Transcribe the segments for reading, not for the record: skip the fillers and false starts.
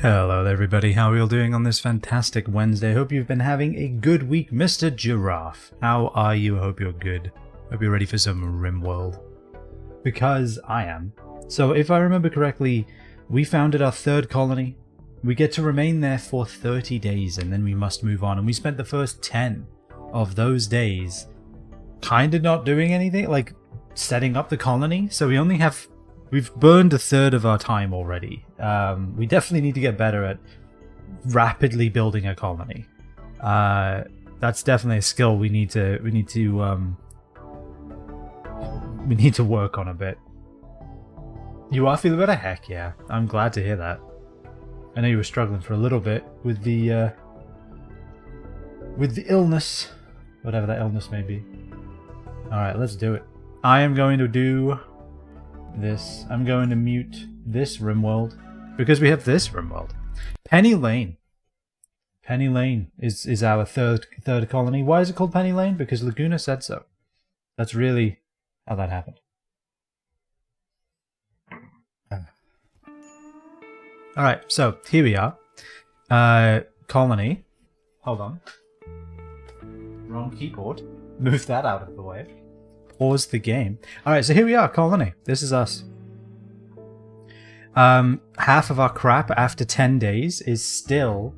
Hello everybody, how are you all doing on this fantastic Wednesday? Hope you've been having a good week, Mr. Giraffe. How are you? Hope you're good. Hope you're ready for some Rimworld. Because I am. So if I remember correctly, we founded our third colony. We get to remain there for 30 days and then we must move on. And we spent the first 10 of those days kind of not doing anything, like setting up the colony. So we've burned a third of our time already. We definitely need to get better at rapidly building a colony. That's definitely a skill we need to work on a bit. You are feeling better? Heck yeah! I'm glad to hear that. I know you were struggling for a little bit with the illness, whatever that illness may be. All right, let's do it. I am going to do this. I'm going to mute this Rimworld because we have this Rimworld. Penny Lane. Penny Lane is our third colony. Why is it called Penny Lane? Because Laguna said so. That's really how that happened. All right, so here we are. Colony. Hold on. Wrong keyboard. Move that out of the way. Pause the game. Alright, so here we are, colony. This is us. Half of our crap after 10 days is still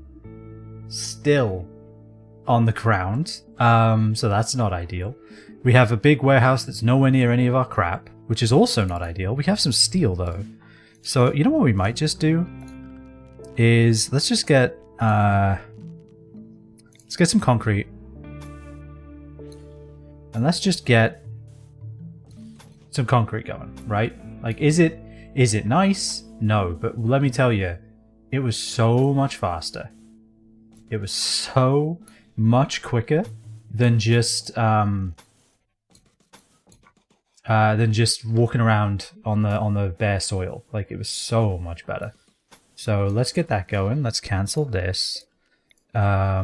on the ground. So that's not ideal. We have a big warehouse that's nowhere near any of our crap, which is also not ideal. We have some steel though. So you know what we might just do? Is let's get some concrete. And let's just get some concrete going, right? Like, is it nice? No, but let me tell you, it was so much faster. It was so much quicker than just walking around on the bare soil. Like, it was so much better. So let's get that going. Let's cancel this. I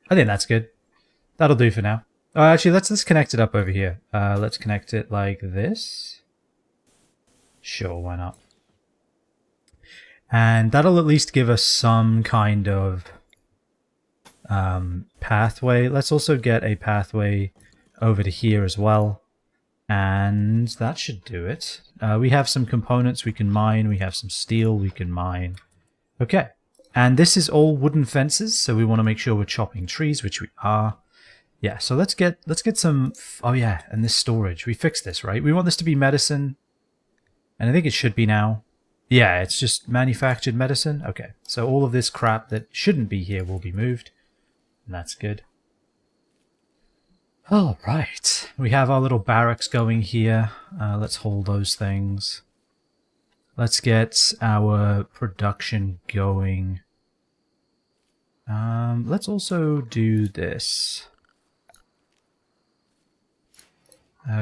think that's good. That'll do for now. Oh, actually, let's connect it up over here. Let's connect it like this. Sure, why not? And that'll at least give us some kind of pathway. Let's also get a pathway over to here as well. And that should do it. We have some components we can mine. We have some steel we can mine. Okay. And this is all wooden fences, so we want to make sure we're chopping trees, which we are. Yeah, so let's get some... Oh yeah, and this storage. We fixed this, right? We want this to be medicine. And I think it should be now. Yeah, it's just manufactured medicine. Okay, so all of this crap that shouldn't be here will be moved. And that's good. All right. We have our little barracks going here. Let's hold those things. Let's get our production going. Let's also do this.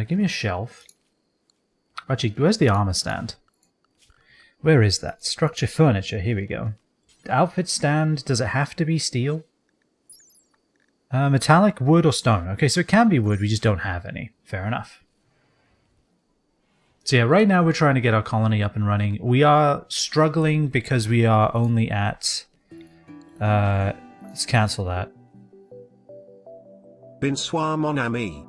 Give me a shelf. Actually, where's the armor stand? Where is that? Structure furniture. Here we go. Outfit stand. Does it have to be steel? Metallic, wood, or stone. Okay, so it can be wood. We just don't have any. Fair enough. So yeah, right now we're trying to get our colony up and running. We are struggling because we are only at... let's cancel that. Bonsoir mon ami.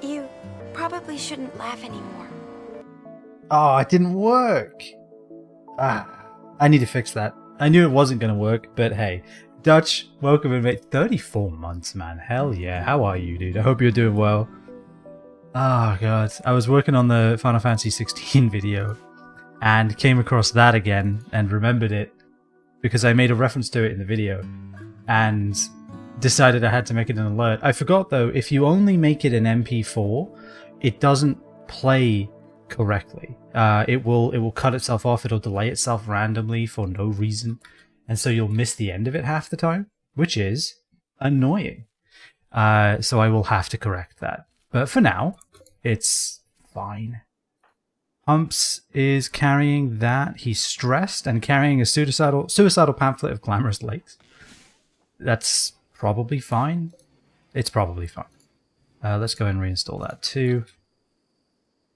You probably shouldn't laugh anymore. Oh, it didn't work! I need to fix that. I knew it wasn't going to work, but hey. Dutch, welcome in, mate. 34 months, man. Hell yeah. How are you, dude? I hope you're doing well. Oh, God. I was working on the Final Fantasy 16 video and came across that again and remembered it because I made a reference to it in the video and decided I had to make it an alert. I forgot, though, if you only make it an MP4, it doesn't play correctly. It will cut itself off. It'll delay itself randomly for no reason. And so you'll miss the end of it half the time, which is annoying. So I will have to correct that. But for now, it's fine. Humps is carrying that. He's stressed and carrying a suicidal pamphlet of Glamorous Lakes. That's probably fine. It's probably fine. Let's go and reinstall that too.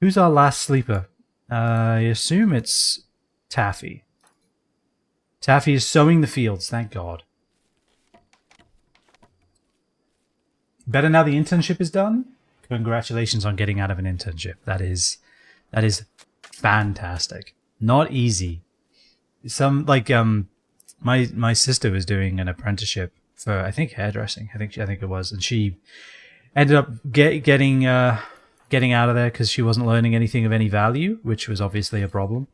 Who's our last sleeper? I assume it's Taffy. Taffy is sowing the fields, thank God. Better now the internship is done? Congratulations on getting out of an internship. That is fantastic. Not easy. Some like my sister was doing an apprenticeship for I think hairdressing. I think it was, and she ended up getting out of there because she wasn't learning anything of any value, which was obviously a problem.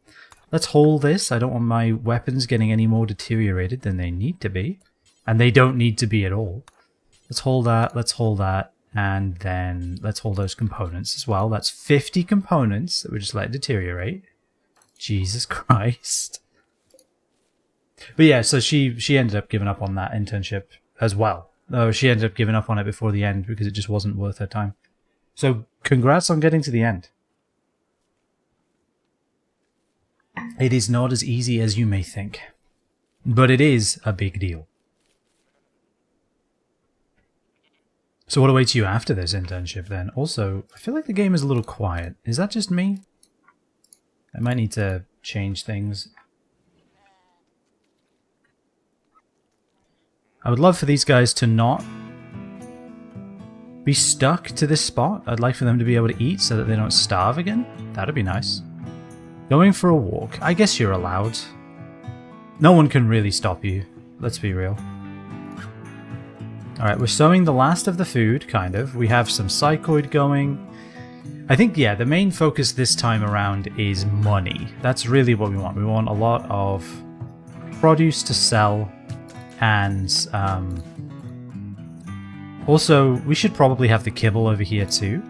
Let's hold this. I don't want my weapons getting any more deteriorated than they need to be, and they don't need to be at all. Let's hold that. Let's hold that. And then let's hold those components as well. That's 50 components that we just let deteriorate. Jesus Christ. But yeah, so she ended up giving up on that internship as well. Though she ended up giving up on it before the end because it just wasn't worth her time. So congrats on getting to the end. It is not as easy as you may think. But it is a big deal. So what awaits you after this internship then? Also, I feel like the game is a little quiet. Is that just me? I might need to change things. I would love for these guys to not be stuck to this spot. I'd like for them to be able to eat so that they don't starve again. That'd be nice. Going for a walk. I guess you're allowed. No one can really stop you. Let's be real. Alright, we're sowing the last of the food, kind of. We have some psychoid going. I think, yeah, the main focus this time around is money. That's really what we want. We want a lot of produce to sell. And also, we should probably have the kibble over here too.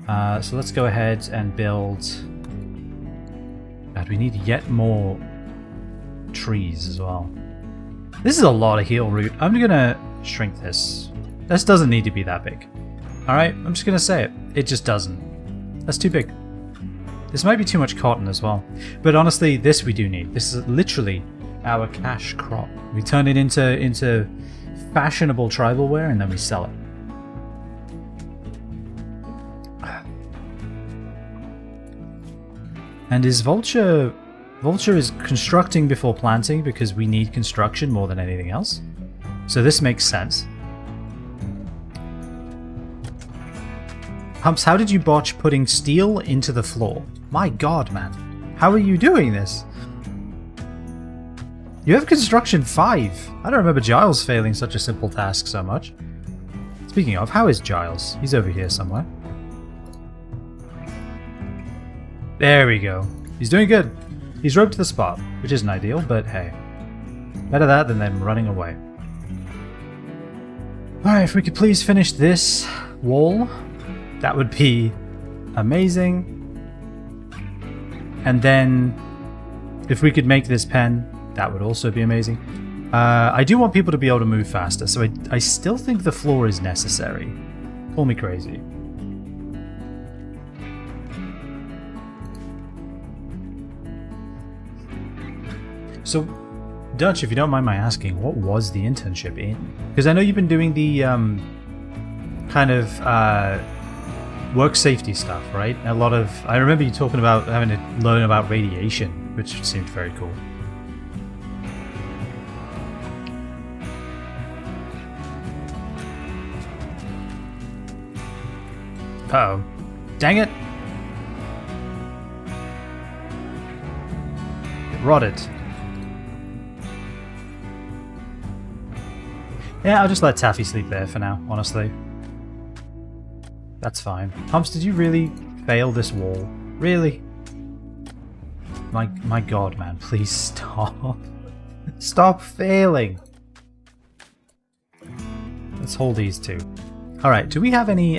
So let's go ahead and build... God, we need yet more trees as well. This is a lot of heal root. I'm gonna shrink this. This doesn't need to be that big. Alright, I'm just gonna say it. It just doesn't. That's too big. This might be too much cotton as well. But honestly, this we do need. This is literally our cash crop. We turn it into fashionable tribal wear and then we sell it. And is Vulture is constructing before planting because we need construction more than anything else. So this makes sense. Humps, how did you botch putting steel into the floor? My god, man. How are you doing this? You have construction 5. I don't remember Giles failing such a simple task so much. Speaking of, how is Giles? He's over here somewhere. There we go. He's doing good. He's roped to the spot, which isn't ideal, but hey. Better that than them running away. Alright, if we could please finish this wall, that would be amazing. And then, if we could make this pen, that would also be amazing. I do want people to be able to move faster, so I still think the floor is necessary. Call me crazy. So, Dutch, if you don't mind my asking, what was the internship in? Because I know you've been doing the kind of work safety stuff, right? A lot of... I remember you talking about having to learn about radiation, which seemed very cool. Uh-oh. Dang it! It rotted. Yeah, I'll just let Taffy sleep there for now, honestly. That's fine. Humps, did you really fail this wall? Really? My god, man, please stop. Stop failing! Let's hold these two. Alright, do we have any,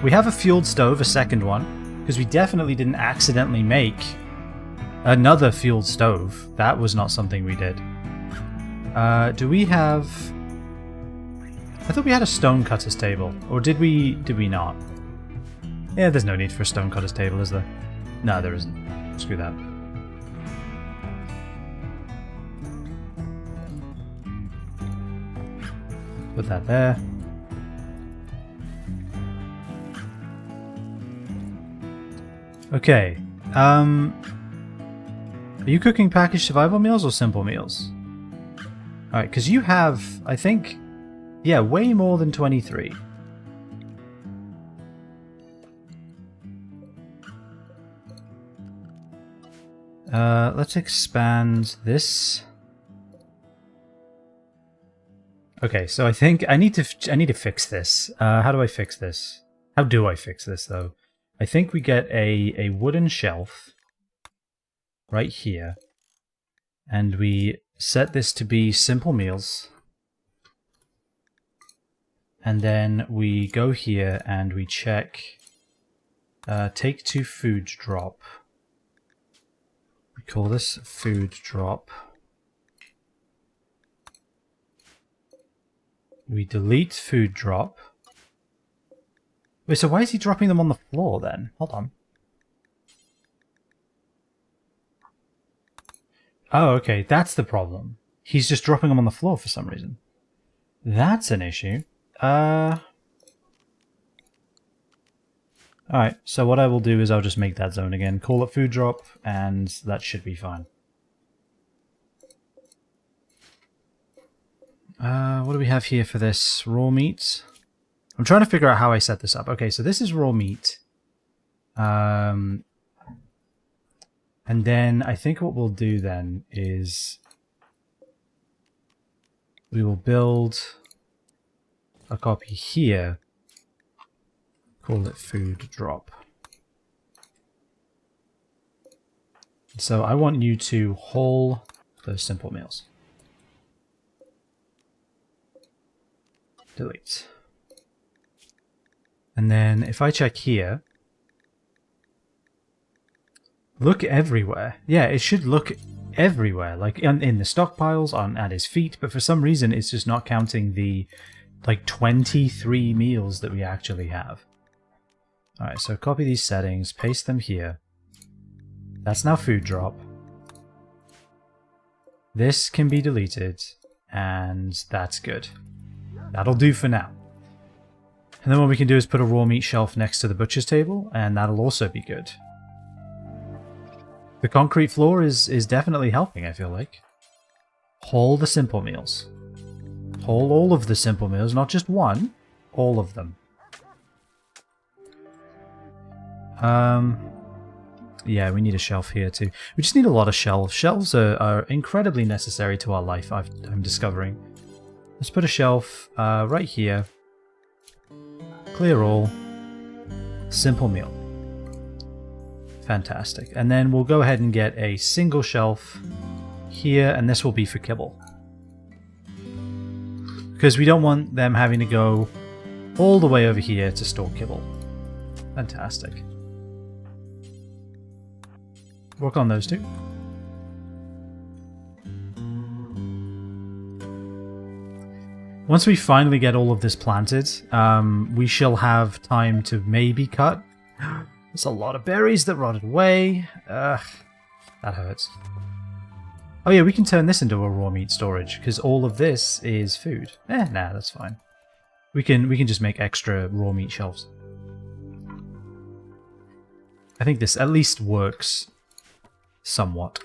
we have a fueled stove, a second one, because we definitely didn't accidentally make another fueled stove. That was not something we did. Do we have... I thought we had a stonecutter's table, or did we not? Yeah, there's no need for a stonecutter's table, is there? No, there isn't. Screw that. Put that there. Okay. Are you cooking packaged survival meals or simple meals? Alright, because you have, I think, yeah, way more than 23. Let's expand this. Okay, so I think I need to fix this. How do I fix this? How do I fix this though? I think we get a wooden shelf right here, and we set this to be simple meals. And then we go here and we check take to food drop. We call this food drop. We delete food drop. Wait, so why is he dropping them on the floor then? Hold on. Oh, okay, that's the problem. He's just dropping them on the floor for some reason. That's an issue. Alright, so what I will do is I'll just make that zone again, call it food drop, and that should be fine. What do we have here for this? Raw meat? I'm trying to figure out how I set this up. Okay, so this is raw meat. And then I think what we'll do then is we will build a copy here. Call it food drop. So I want you to haul those simple meals. Delete. And then if I check here, look everywhere. Yeah, it should look everywhere, like in the stockpiles, at his feet, but for some reason it's just not counting the like 23 meals that we actually have. Alright, so copy these settings, paste them here. That's now food drop. This can be deleted, and that's good. That'll do for now. And then what we can do is put a raw meat shelf next to the butcher's table, and that'll also be good. The concrete floor is definitely helping, I feel like. Haul the simple meals. Haul all of the simple meals, not just one, all of them. Yeah, we need a shelf here too. We just need a lot of shelves. Shelves are incredibly necessary to our life, I'm discovering. Let's put a shelf right here. Clear all. Simple meal. Fantastic. And then we'll go ahead and get a single shelf here, and this will be for kibble. Because we don't want them having to go all the way over here to store kibble. Fantastic. Work on those two. Once we finally get all of this planted, we shall have time to maybe cut. There's a lot of berries that rotted away. Ugh, that hurts. Oh yeah, we can turn this into a raw meat storage, because all of this is food. Nah, that's fine. We can just make extra raw meat shelves. I think this at least works somewhat.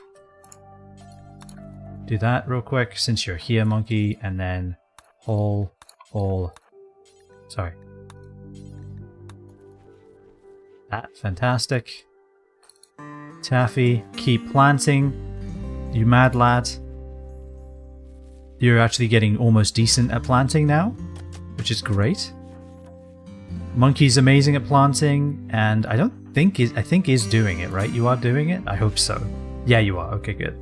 Do that real quick, since you're here, monkey, and then sorry. That, fantastic. Taffy, keep planting. You mad lad. You're actually getting almost decent at planting now, which is great. Monkey's amazing at planting, and I think is doing it, right? You are doing it? I hope so. Yeah, you are. Okay, good.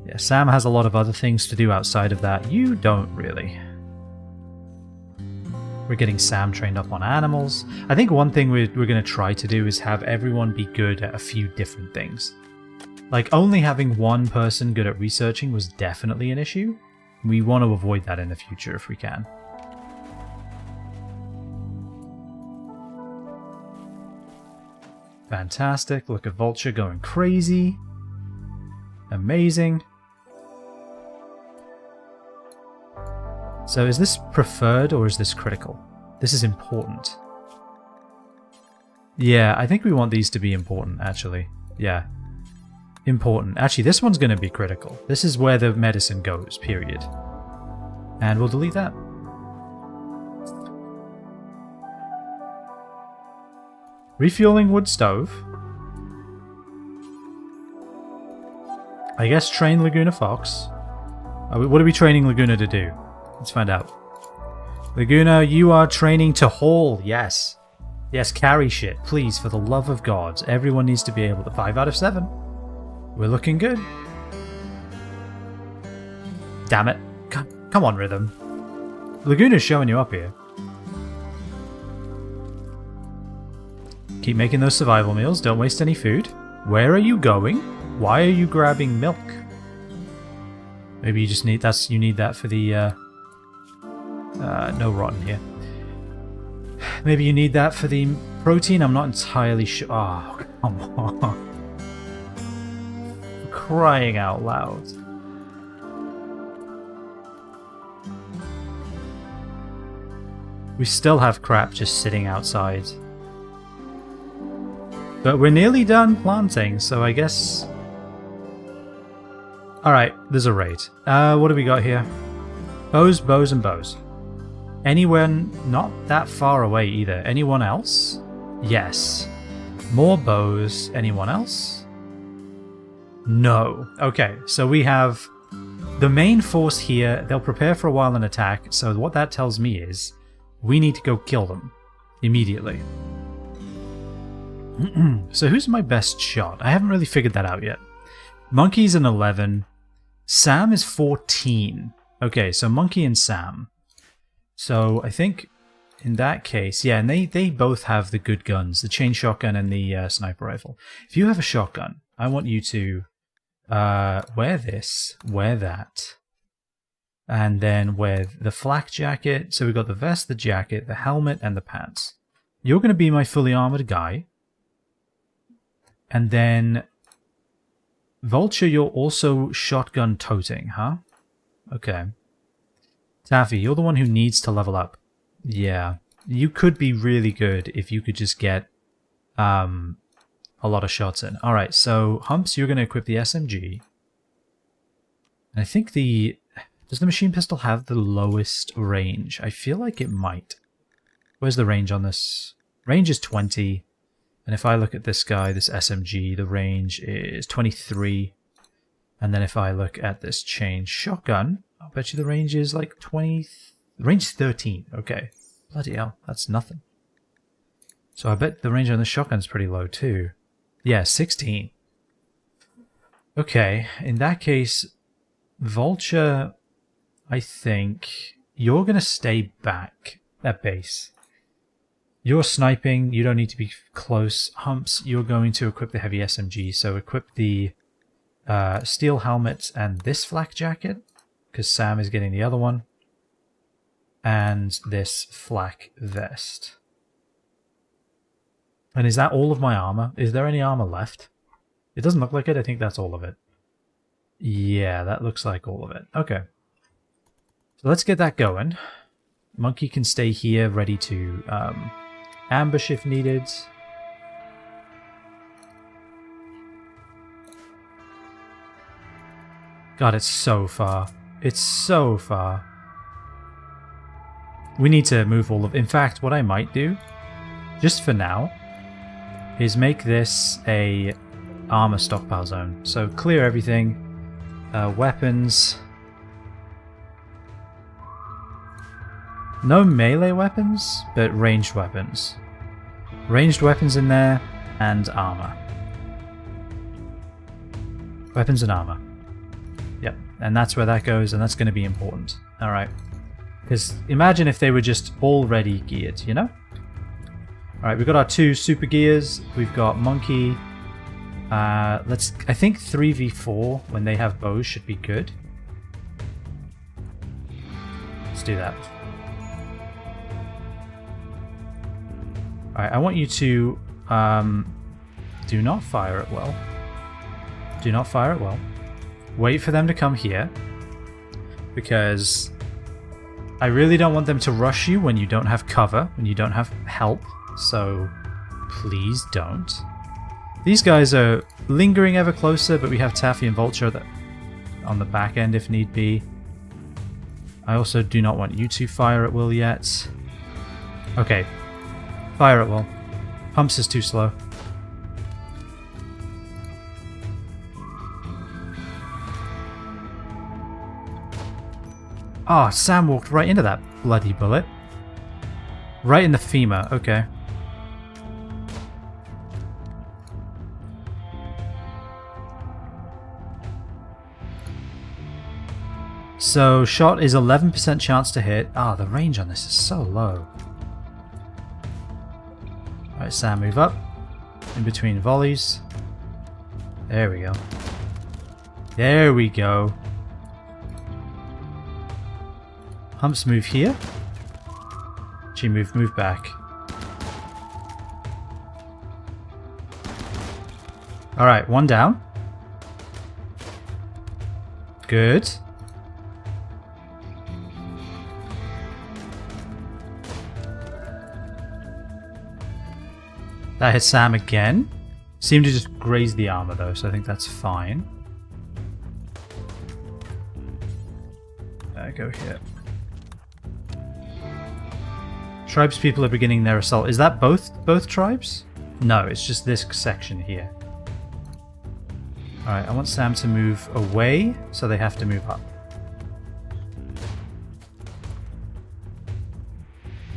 Yeah, Sam has a lot of other things to do outside of that. You don't really. We're getting Sam trained up on animals. I think one thing we're going to try to do is have everyone be good at a few different things. Like, only having one person good at researching was definitely an issue. We want to avoid that in the future if we can. Fantastic. Look at Vulture going crazy. Amazing. So is this preferred or is this critical? This is important. Yeah, I think we want these to be important, actually. Yeah. Important. Actually, this one's going to be critical. This is where the medicine goes, period. And we'll delete that. Refueling wood stove. I guess train Laguna Fox. What are we training Laguna to do? Let's find out. Laguna, you are training to haul. Yes. Yes, carry shit. Please, for the love of God. Everyone needs to be able to. 5 out of 7. We're looking good. Damn it. Come on, Rhythm. Laguna's showing you up here. Keep making those survival meals. Don't waste any food. Where are you going? Why are you grabbing milk? Maybe you just need you need that for the no rotten here. Maybe you need that for the protein. I'm not entirely sure. Oh, come on. Crying out loud. We still have crap just sitting outside. But we're nearly done planting, so I guess... Alright, there's a raid. What do we got here? Bows, bows, and bows. Anyone not that far away either. Anyone else? Yes. More bows. Anyone else? No. Okay, so we have the main force here. They'll prepare for a while and attack, so what that tells me is we need to go kill them immediately. So who's my best shot? I haven't really figured that out yet. Monkey's an 11. Sam is 14. Okay, so Monkey and Sam. So I think in that case, yeah, and they both have the good guns, the chain shotgun and the sniper rifle. If you have a shotgun, I want you to wear this, wear that, and then wear the flak jacket. So we've got the vest, the jacket, the helmet, and the pants. You're going to be my fully armored guy. And then Vulture, you're also shotgun toting, huh? Okay. Taffy, you're the one who needs to level up. Yeah. You could be really good if you could just get a lot of shots in. Alright, so Humps, you're going to equip the SMG. And I think does the machine pistol have the lowest range? I feel like it might. Where's the range on this? Range is 20. And if I look at this guy, this SMG, the range is 23. And then if I look at this chain shotgun, I'll bet you the range is like 20... The range is 13. Okay. Bloody hell, that's nothing. So I bet the range on the shotgun's pretty low too. Yeah, 16. Okay, in that case, Vulture, I think you're going to stay back at base. You're sniping, you don't need to be close. Humps, you're going to equip the heavy SMG, so equip the steel helmet and this flak jacket, because Sam is getting the other one, and this flak vest. And is that all of my armor? Is there any armor left? It doesn't look like it, I think that's all of it. Yeah, that looks like all of it. Okay. So let's get that going. Monkey can stay here, ready to... ambush if needed. God, it's so far. It's so far. We need to move all of... In fact, what I might do, just for now, is make this a armor stockpile zone. So clear everything. Weapons. No melee weapons, but ranged weapons. Ranged weapons in there, and armor. Weapons and armor. Yep, and that's where that goes, and that's going to be important. Alright. Because imagine if they were just already geared, you know? Alright, we've got our 2 super gears. We've got Monkey. I think 3v4 when they have bows should be good. Let's do that. Alright, I want you to do not fire it well. Do not fire it well. Wait for them to come here, because I really don't want them to rush you when you don't have cover, when you don't have help. So Please don't. These guys are lingering ever closer, but we have Taffy and Vulture that on the back end if need be. I also do not want you to fire at will yet. Okay. Fire at will. Humps is too slow. Oh, Sam walked right into that bloody bullet. Right in the femur, okay. So, shot is 11% chance to hit. Ah, the range on this is so low. Alright, Sam, move up. In between volleys. There we go. There we go. Humps move here. She move back. Alright, one down. Good. That hits Sam again. Seemed to just graze the armor though, so I think that's fine. Go here. Tribes people are beginning their assault. Is that both tribes? No, it's just this section here. Alright, I want Sam to move away, so they have to move up.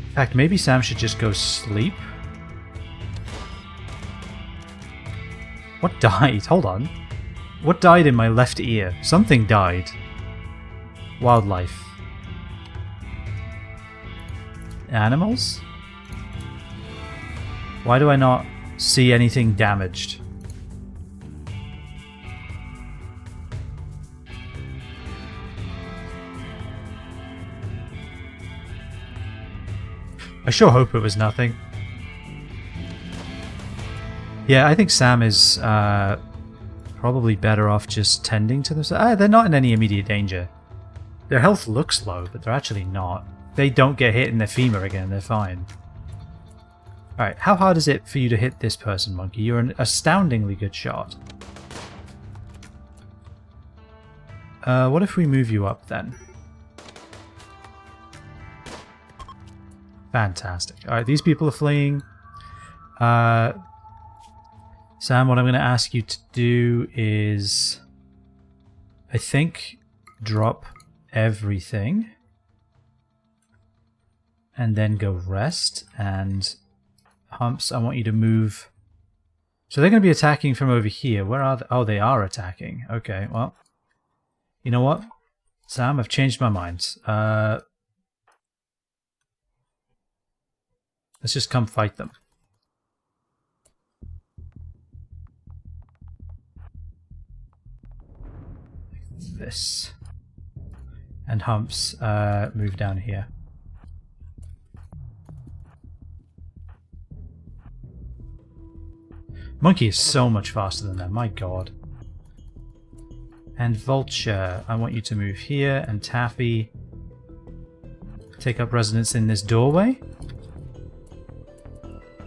In fact, maybe Sam should just go sleep. What died? Hold on. What died in my left ear? Something died. Wildlife. Animals? Why do I not see anything damaged? I sure hope it was nothing. Yeah, I think Sam is probably better off just tending to this. They're not in any immediate danger. Their health looks low, but they're actually not. They don't get hit in their femur again, they're fine. Alright, how hard is it for you to hit this person, Monkey? You're an astoundingly good shot. What if we move you up then? Fantastic. Alright, these people are fleeing. Sam, what I'm going to ask you to do is, I think, drop everything. And then go rest. And Humps, I want you to move. So they're going to be attacking from over here. Where are they? Oh, they are attacking. Okay, well. You know what? Sam, I've changed my mind. Let's just come fight them. This. And Humps, move down here. Monkey is so much faster than them, my god. And Vulture, I want you to move here, and Taffy, take up residence in this doorway.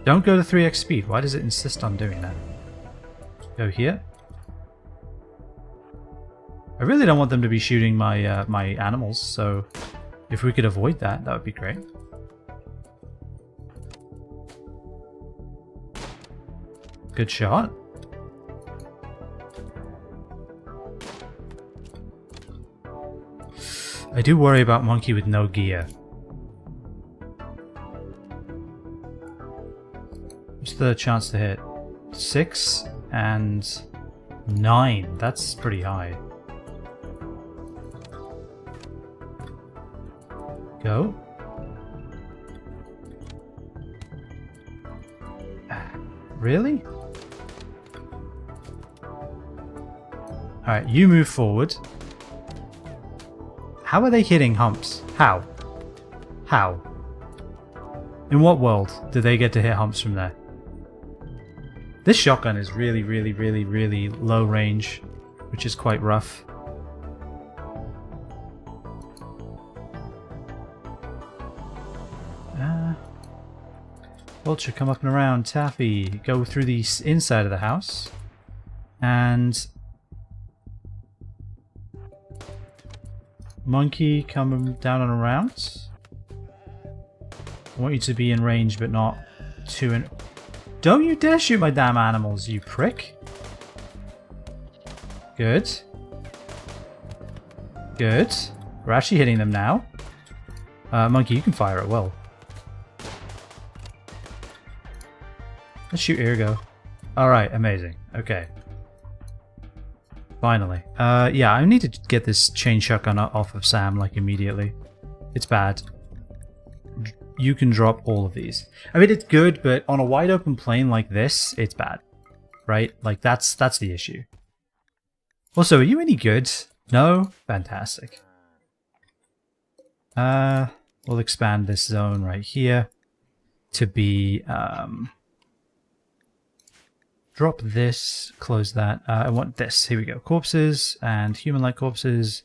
Don't go to 3x speed, why does it insist on doing that? Go here. I really don't want them to be shooting my my animals, so if we could avoid that, that would be great. Good shot. I do worry about Monkey with no gear. What's the chance to hit? 6 and 9. That's pretty high. Go. Really? Alright, you move forward. How are they hitting Humps? How? How? In what world do they get to hit Humps from there? This shotgun is really, really, really, really low range, which is quite rough. Vulture, come up and around. Taffy, go through the inside of the house. And... Monkey, come down and around. I want you to be in range, but not too in... Don't you dare shoot my damn animals, you prick. Good. Good. We're actually hitting them now. Monkey, you can fire at will. Let's shoot Irgo. Alright, amazing. Okay. Finally. Yeah, I need to get this chain shotgun off of Sam, like, immediately. It's bad. You can drop all of these. I mean, it's good, but on a wide open plane like this, it's bad. Right? Like, that's the issue. Also, are you any good? No? Fantastic. We'll expand this zone right here to be, drop this, close that. I want this. Here we go. Corpses and human-like corpses.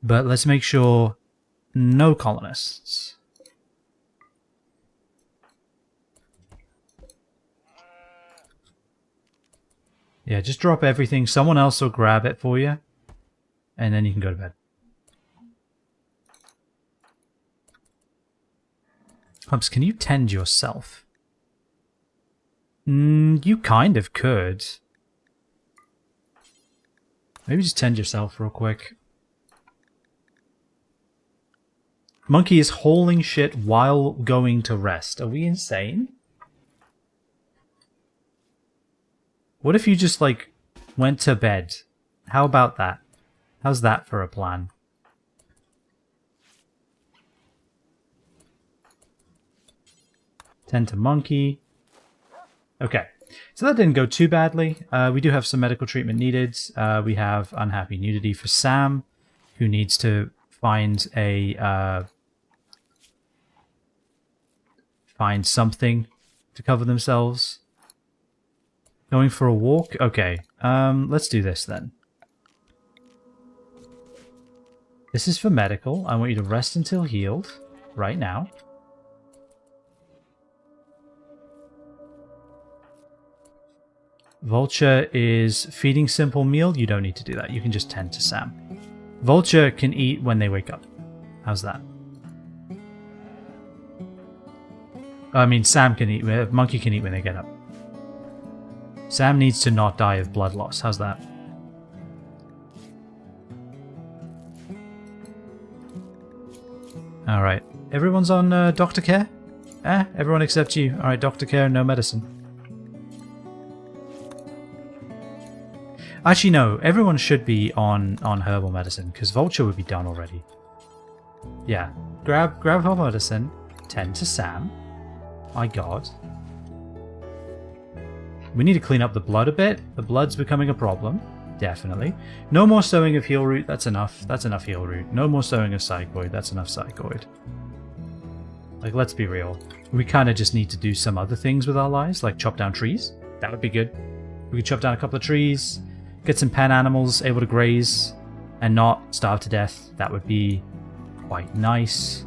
But let's make sure no colonists. Yeah, just drop everything. Someone else will grab it for you. And then you can go to bed. Humps, can you tend yourself? You kind of could. Maybe just tend yourself real quick. Monkey is hauling shit while going to rest. Are we insane? What if you just, like, went to bed? How about that? How's that for a plan? Tend to Monkey. Okay, so that didn't go too badly. We do have some medical treatment needed. We have unhappy nudity for Sam, who needs to find a find something to cover themselves. Going for a walk? Okay, let's do this then. This is for medical. I want you to rest until healed right now. Vulture is feeding simple meal. You don't need to do that. You can just tend to Sam. Vulture can eat when they wake up. How's that? I mean, Sam can eat. Monkey can eat when they get up. Sam needs to not die of blood loss. How's that? Alright. Everyone's on doctor care? Everyone except you. Alright, doctor care, no medicine. Actually, no. Everyone should be on herbal medicine, because Vulture would be done already. Yeah. Grab herbal medicine. Tend to Sam. My god. We need to clean up the blood a bit. The blood's becoming a problem. Definitely. No more sowing of heal root. That's enough. That's enough heal root. No more sowing of psychoid. That's enough psychoid. Like, let's be real. We kind of just need to do some other things with our lives, like chop down trees. That would be good. We could chop down a couple of trees, get some pen animals able to graze, and not starve to death. That would be quite nice.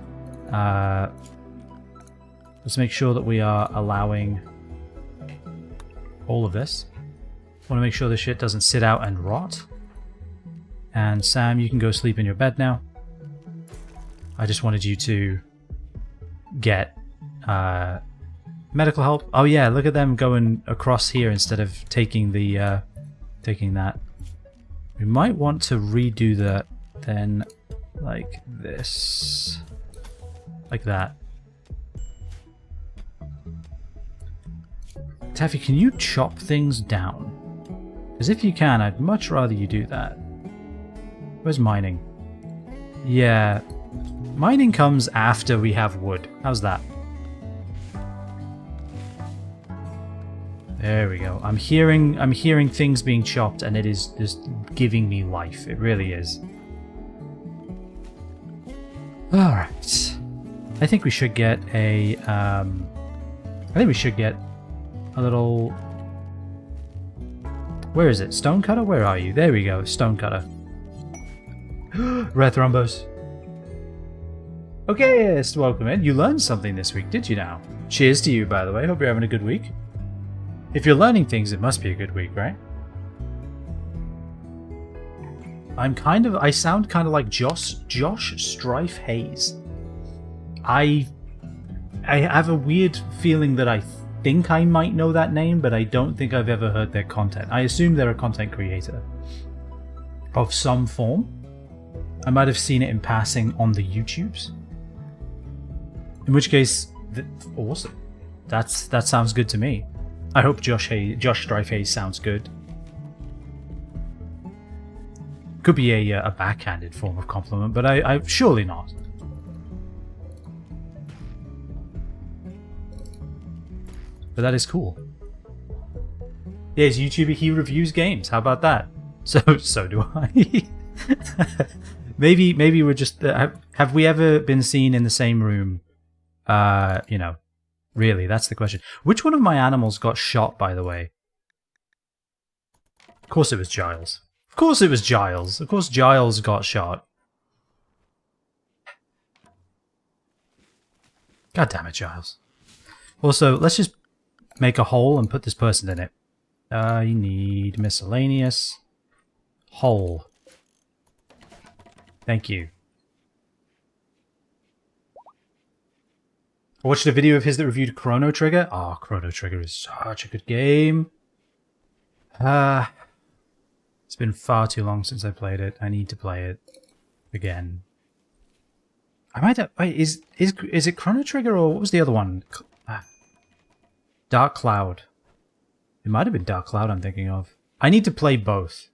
Let's make sure that we are allowing all of this. Want to make sure this shit doesn't sit out and rot. And Sam, you can go sleep in your bed now. I just wanted you to get medical help. Oh yeah, look at them going across here instead of taking the taking that. We might want to redo that then, like this, like that. Taffy, can you chop things down? Because if you can, I'd much rather you do that. Where's mining? Yeah, mining comes after we have wood. How's that? There we go. I'm hearing things being chopped, and it is just giving me life. It really is. All right. I think we should get a. I think we should get a little. Where is it? Stonecutter? Where are you? There we go. Stonecutter. Rare thrombos. Okay, yes, welcome in. You learned something this week, did you now? Cheers to you, by the way. Hope you're having a good week. If you're learning things, it must be a good week, right? I sound kind of like Josh Strife Hayes. I have a weird feeling that I think I might know that name, but I don't think I've ever heard their content. I assume they're a content creator of some form. I might have seen it in passing on the YouTubes. In which case, awesome. That sounds good to me. I hope Josh Strife Hayes sounds good. Could be a backhanded form of compliment, but I surely not. But that is cool. Yeah, he's a YouTuber. He reviews games. How about that? So do I. maybe we're just. Have we ever been seen in the same room? You know, really, that's the question. Which one of my animals got shot, by the way? Of course it was Giles. Of course it was Giles. Of course Giles got shot. God damn it, Giles. Also, let's just make a hole and put this person in it. You need miscellaneous hole. Thank you. I watched a video of his that reviewed Chrono Trigger. Oh, Chrono Trigger is such a good game. It's been far too long since I played it. I need to play it again. I might have... Wait, is it Chrono Trigger or what was the other one? Dark Cloud. It might have been Dark Cloud I'm thinking of. I need to play both.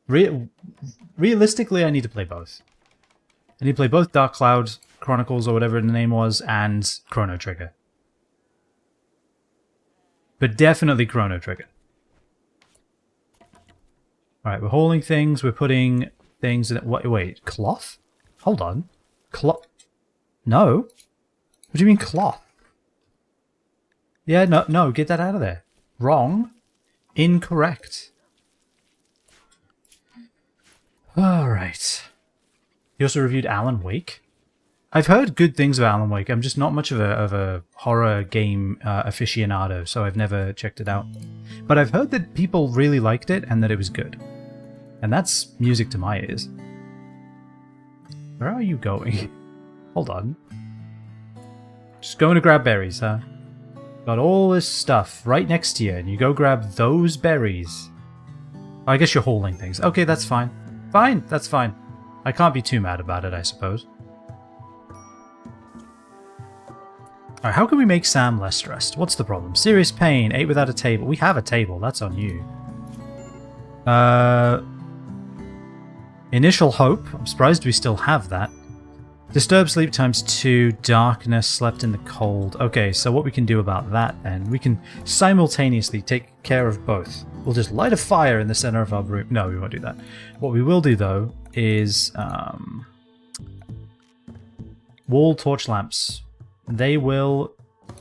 Realistically, I need to play both. I need to play both Dark Cloud Chronicles or whatever the name was and Chrono Trigger. But definitely Chrono Trigger. Alright, we're hauling things, we're putting things in... Wait, cloth? Hold on. Cloth? No. What do you mean cloth? Yeah, no, get that out of there. Wrong. Incorrect. Alright. You also reviewed Alan Wake? I've heard good things about Alan Wake. I'm just not much of a horror game aficionado, so I've never checked it out. But I've heard that people really liked it and that it was good. And that's music to my ears. Where are you going? Hold on. Just going to grab berries, huh? Got all this stuff right next to you, and you go grab those berries. I guess you're hauling things. Okay, that's fine. Fine, that's fine. I can't be too mad about it, I suppose. Alright, how can we make Sam less stressed? What's the problem? Serious pain, ate without a table. We have a table, that's on you. Initial hope. I'm surprised we still have that. Disturbed sleep times 2, darkness, slept in the cold. Okay, so what we can do about that then, we can simultaneously take care of both. We'll just light a fire in the center of our room. No, we won't do that. What we will do though is wall torch lamps. They will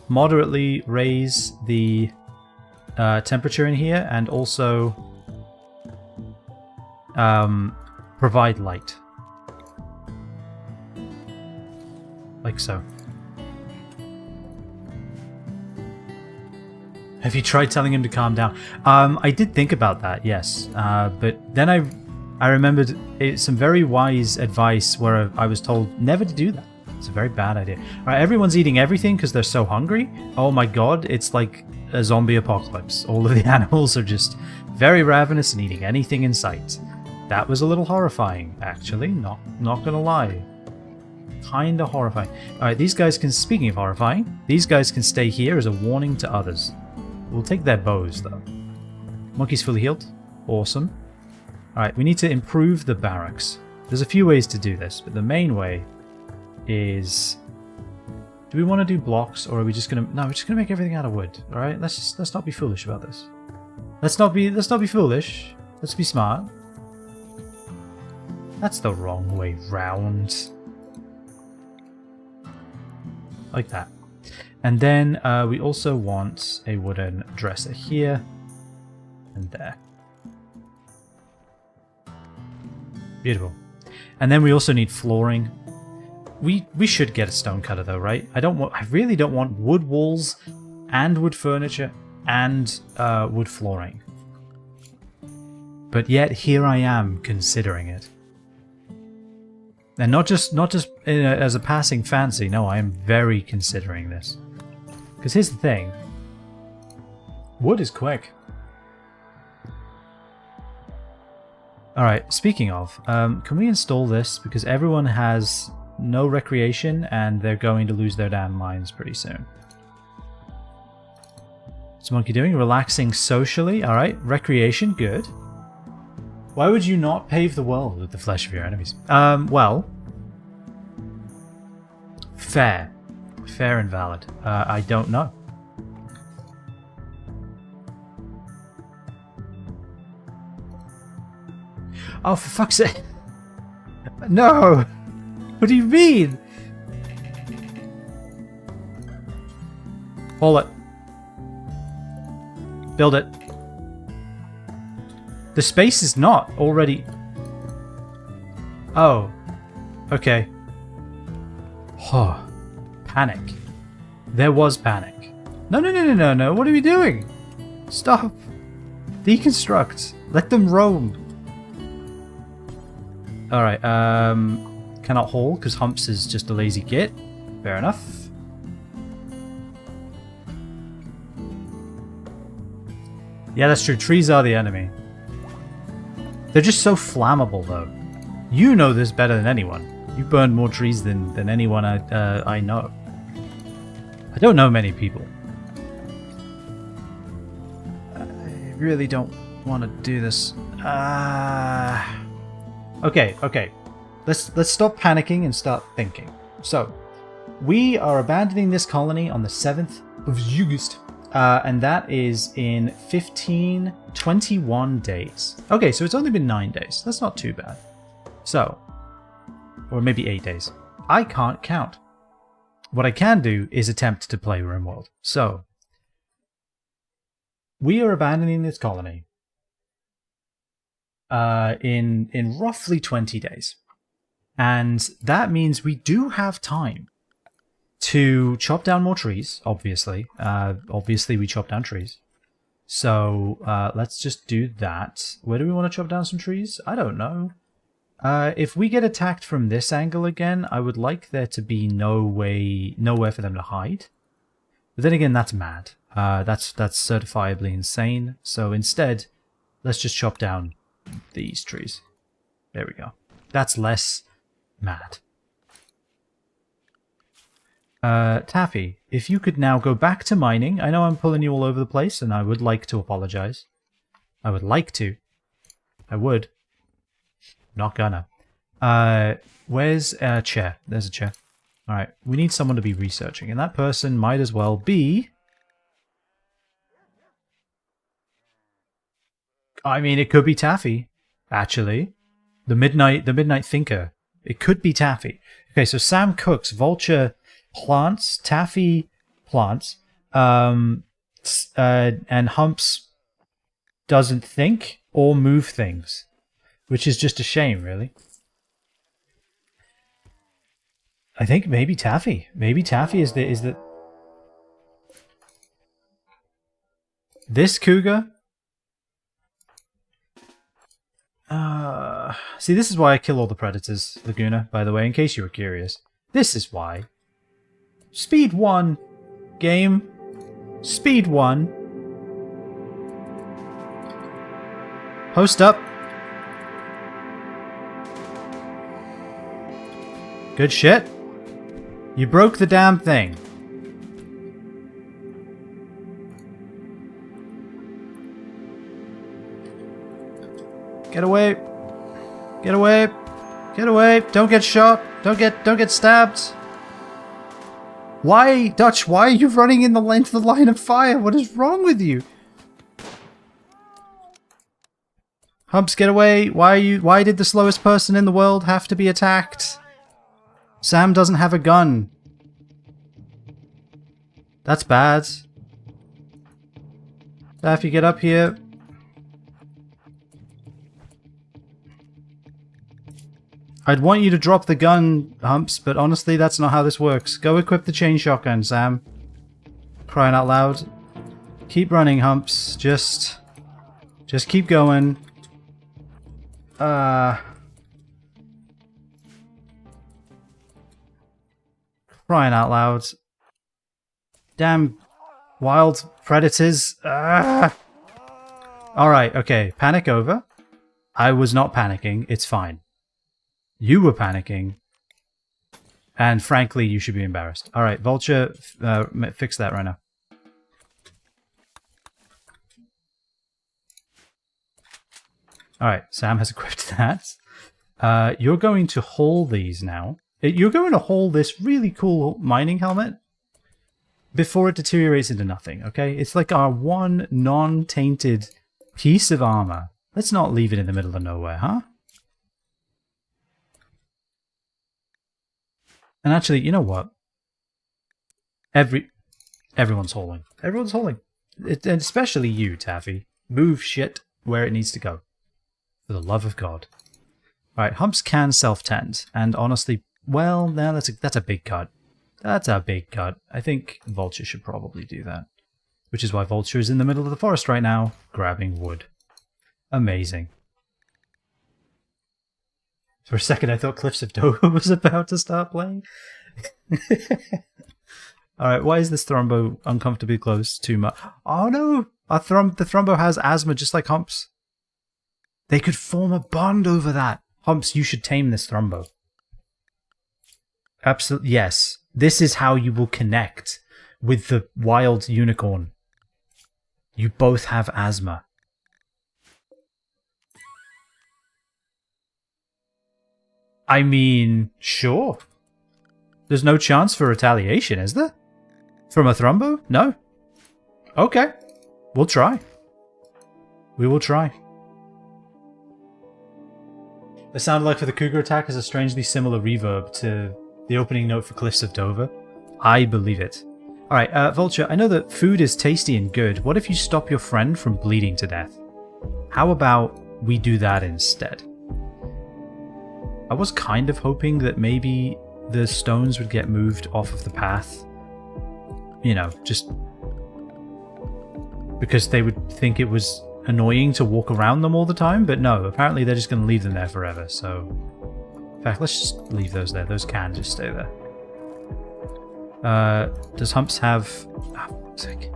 moderately raise the temperature in here and also provide light. Like so. Have you tried telling him to calm down? I did think about that, yes. But then I remembered some very wise advice where I was told never to do that. It's a very bad idea. Alright, everyone's eating everything because they're so hungry. Oh my god, it's like a zombie apocalypse. All of the animals are just very ravenous and eating anything in sight. That was a little horrifying, actually. Not gonna lie. Kinda horrifying. Alright, these guys can, speaking of horrifying, these guys can stay here as a warning to others. We'll take their bows, though. Monkey's fully healed. Awesome. Alright, we need to improve the barracks. There's a few ways to do this, but the main way is... Do we want to do blocks, or are we just gonna... No, we're just gonna make everything out of wood. Alright, let's not be foolish about this. Let's not be foolish. Let's be smart. That's the wrong way round. Like that. And then we also want a wooden dresser here and there. Beautiful. And then we also need flooring. we should get a stonecutter though, right? I really don't want wood walls and wood furniture and wood flooring. But yet here I am considering it. And not just as a passing fancy, no, I am very considering this. Because here's the thing. Wood is quick. Alright, speaking of, can we install this? Because everyone has no recreation and they're going to lose their damn minds pretty soon. What's Monkey doing? Relaxing socially. Alright, recreation, good. Why would you not pave the world with the flesh of your enemies? Well... Fair. Fair and valid. I don't know. Oh, for fuck's sake. No! What do you mean? Hold it. Build it. The space is not already... Oh. Okay. Oh. Panic. There was panic. No, no, no, no, no, no. What are we doing? Stop. Deconstruct. Let them roam. Alright, cannot haul because Humps is just a lazy git. Fair enough. Yeah, that's true. Trees are the enemy. They're just so flammable, though. You know this better than anyone. You burned more trees than anyone I know. I don't know many people. I really don't want to do this. Okay, okay. Let's stop panicking and start thinking. So, we are abandoning this colony on the 7th of August. And that is in 21 days. Okay, so it's only been 9 days. That's not too bad. So, or maybe 8 days. I can't count. What I can do is attempt to play Rimworld. So, we are abandoning this colony in roughly 20 days. And that means we do have time to chop down more trees, obviously. Obviously, we chop down trees. So, let's just do that. Where do we want to chop down some trees? I don't know. If we get attacked from this angle again, I would like there to be nowhere for them to hide. But then again, that's mad. That's certifiably insane. So instead, let's just chop down these trees. There we go. That's less mad. Taffy, if you could now go back to mining. I know I'm pulling you all over the place, and I would like to apologize. I would like to. I would. Not gonna. Where's a chair? There's a chair. Alright, we need someone to be researching, and that person might as well be... I mean, it could be Taffy, actually. The Midnight Thinker. It could be Taffy. Okay, so Sam cooks, Vulture plants, Taffy plants, and Humps doesn't think or move things, which is just a shame, really. I think maybe Taffy. Maybe Taffy is the... This cougar? See, this is why I kill all the predators, Laguna, by the way, in case you were curious. This is why. Speed 1. Game. Speed 1. Host up. Good shit. You broke the damn thing. Get away. Get away. Get away. Don't get shot. Don't get stabbed. Why, Dutch, why are you running in the length of the line of fire? What is wrong with you? Humps, get away. Why did the slowest person in the world have to be attacked? Sam doesn't have a gun. That's bad. Daffy, get up here. I'd want you to drop the gun, Humps, but honestly, that's not how this works. Go equip the chain shotgun, Sam. Crying out loud. Keep running, Humps. Just keep going. Crying out loud. Damn wild predators. Alright, okay. Panic over. I was not panicking. It's fine. You were panicking. And frankly, you should be embarrassed. Alright, Vulture, fix that right now. Alright, Sam has equipped that. You're going to haul these now. You're going to haul this really cool mining helmet before it deteriorates into nothing, okay? It's like our one non-tainted piece of armor. Let's not leave it in the middle of nowhere, huh? And actually, you know what? Everyone's hauling. Everyone's hauling. And especially you, Taffy. Move shit where it needs to go. For the love of God. Alright, Humps can self-tend. And honestly, well, now that's a big cut. That's a big cut. I think Vulture should probably do that. Which is why Vulture is in the middle of the forest right now, grabbing wood. Amazing. For a second I thought Cliffs of Dover was about to start playing. Alright, why is this Thrombo uncomfortably close to my... Oh no! The Thrombo has asthma just like Humps. They could form a bond over that. Humps, you should tame this Thrombo. Absolutely, yes. This is how you will connect with the wild unicorn. You both have asthma. I mean, sure. There's no chance for retaliation, is there? From a Thrombo? No? Okay. We'll try. We will try. The sound like for the Cougar attack is a strangely similar reverb to the opening note for Cliffs of Dover. I believe it. Alright, Vulture, I know that food is tasty and good. What if you stop your friend from bleeding to death? How about we do that instead? I was kind of hoping that maybe the stones would get moved off of the path. You know, just because they would think it was annoying to walk around them all the time, but no, apparently they're just going to leave them there forever, so... In fact, let's just leave those there. Those can just stay there. Does Humps have... Oh, sick.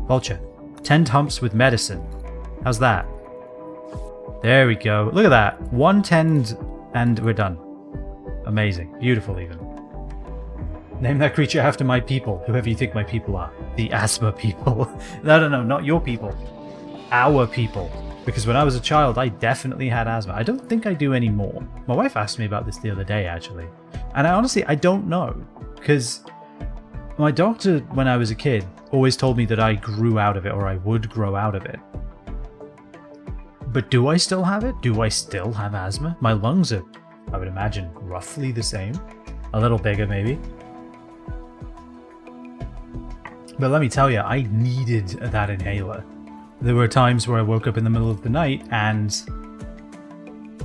Vulture. Tend Humps with medicine. How's that? There we go. Look at that. One tend and we're done. Amazing. Beautiful even. Name that creature after my people, whoever you think my people are. The asthma people. No, not your people. Our people. Because when I was a child, I definitely had asthma. I don't think I do anymore. My wife asked me about this the other day, actually. And I don't know. Because my doctor, when I was a kid, always told me that I grew out of it, or I would grow out of it. But do I still have it? Do I still have asthma? My lungs are, I would imagine, roughly the same. A little bigger, maybe. But let me tell you, I needed that inhaler. There were times where I woke up in the middle of the night and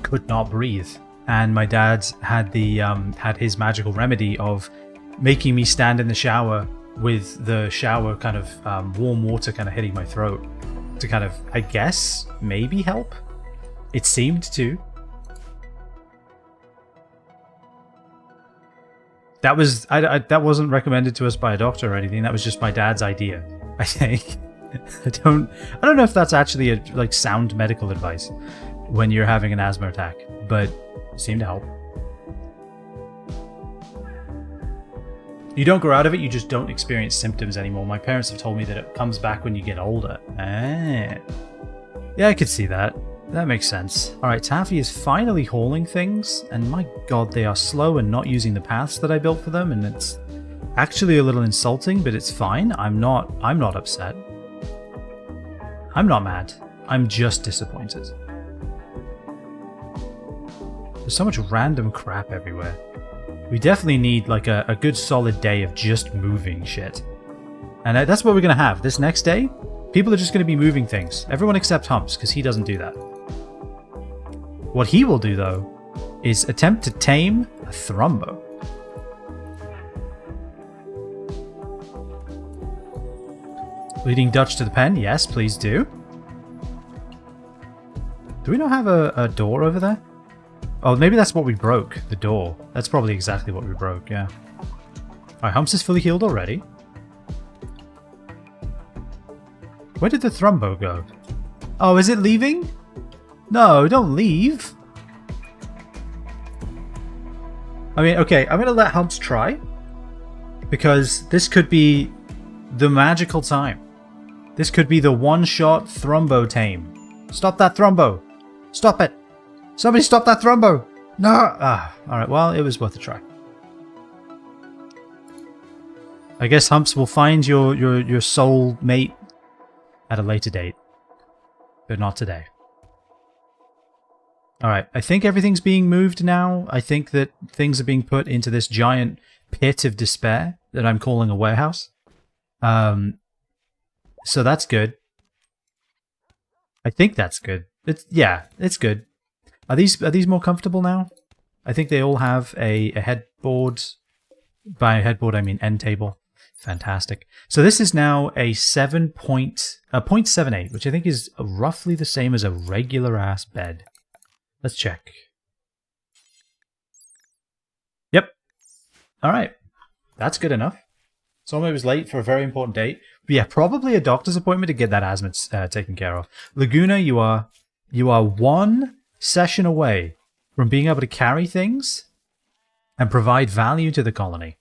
could not breathe. And my dad had had his magical remedy of making me stand in the shower with the shower kind of warm water kind of hitting my throat to kind of, I guess, maybe help. It seemed to. That was that wasn't recommended to us by a doctor or anything. That was just my dad's idea, I think. I don't know if that's actually a sound medical advice when you're having an asthma attack, but it seemed to help. You don't grow out of it, you just don't experience symptoms anymore. My parents have told me that it comes back when you get older. Ah. Yeah, I could see that. That makes sense. Alright, Taffy is finally hauling things, and my god, they are slow and not using the paths that I built for them, and it's actually a little insulting, but it's fine. I'm not upset. I'm not mad. I'm just disappointed. There's so much random crap everywhere. We definitely need like a good solid day of just moving shit. And that's what we're going to have. This next day, people are just going to be moving things. Everyone except Humps, because he doesn't do that. What he will do, though, is attempt to tame a Thrumbo. Leading Dutch to the pen? Yes, please do. Do we not have a door over there? Oh, maybe that's what we broke, the door. That's probably exactly what we broke, yeah. Alright, Humps is fully healed already. Where did the Thrumbo go? Oh, is it leaving? No, don't leave. I mean, okay, I'm gonna let Humps try. Because this could be the magical time. This could be the one-shot Thrumbo tame. Stop that Thrumbo! Stop it! Somebody stop that Thrumbo! No! Ah, alright, well, it was worth a try. I guess Humps will find your soul mate at a later date. But not today. Alright, I think everything's being moved now. I think that things are being put into this giant pit of despair that I'm calling a warehouse. So that's good. I think that's good. It's good. Are these more comfortable now? I think they all have a headboard. By headboard, I mean end table. Fantastic. So this is now a 0.78, which I think is roughly the same as a regular ass bed. Let's check. Yep. All right. That's good enough. Someone was late for a very important date. But yeah, probably a doctor's appointment to get that asthma taken care of. Laguna, you are one session away from being able to carry things and provide value to the colony.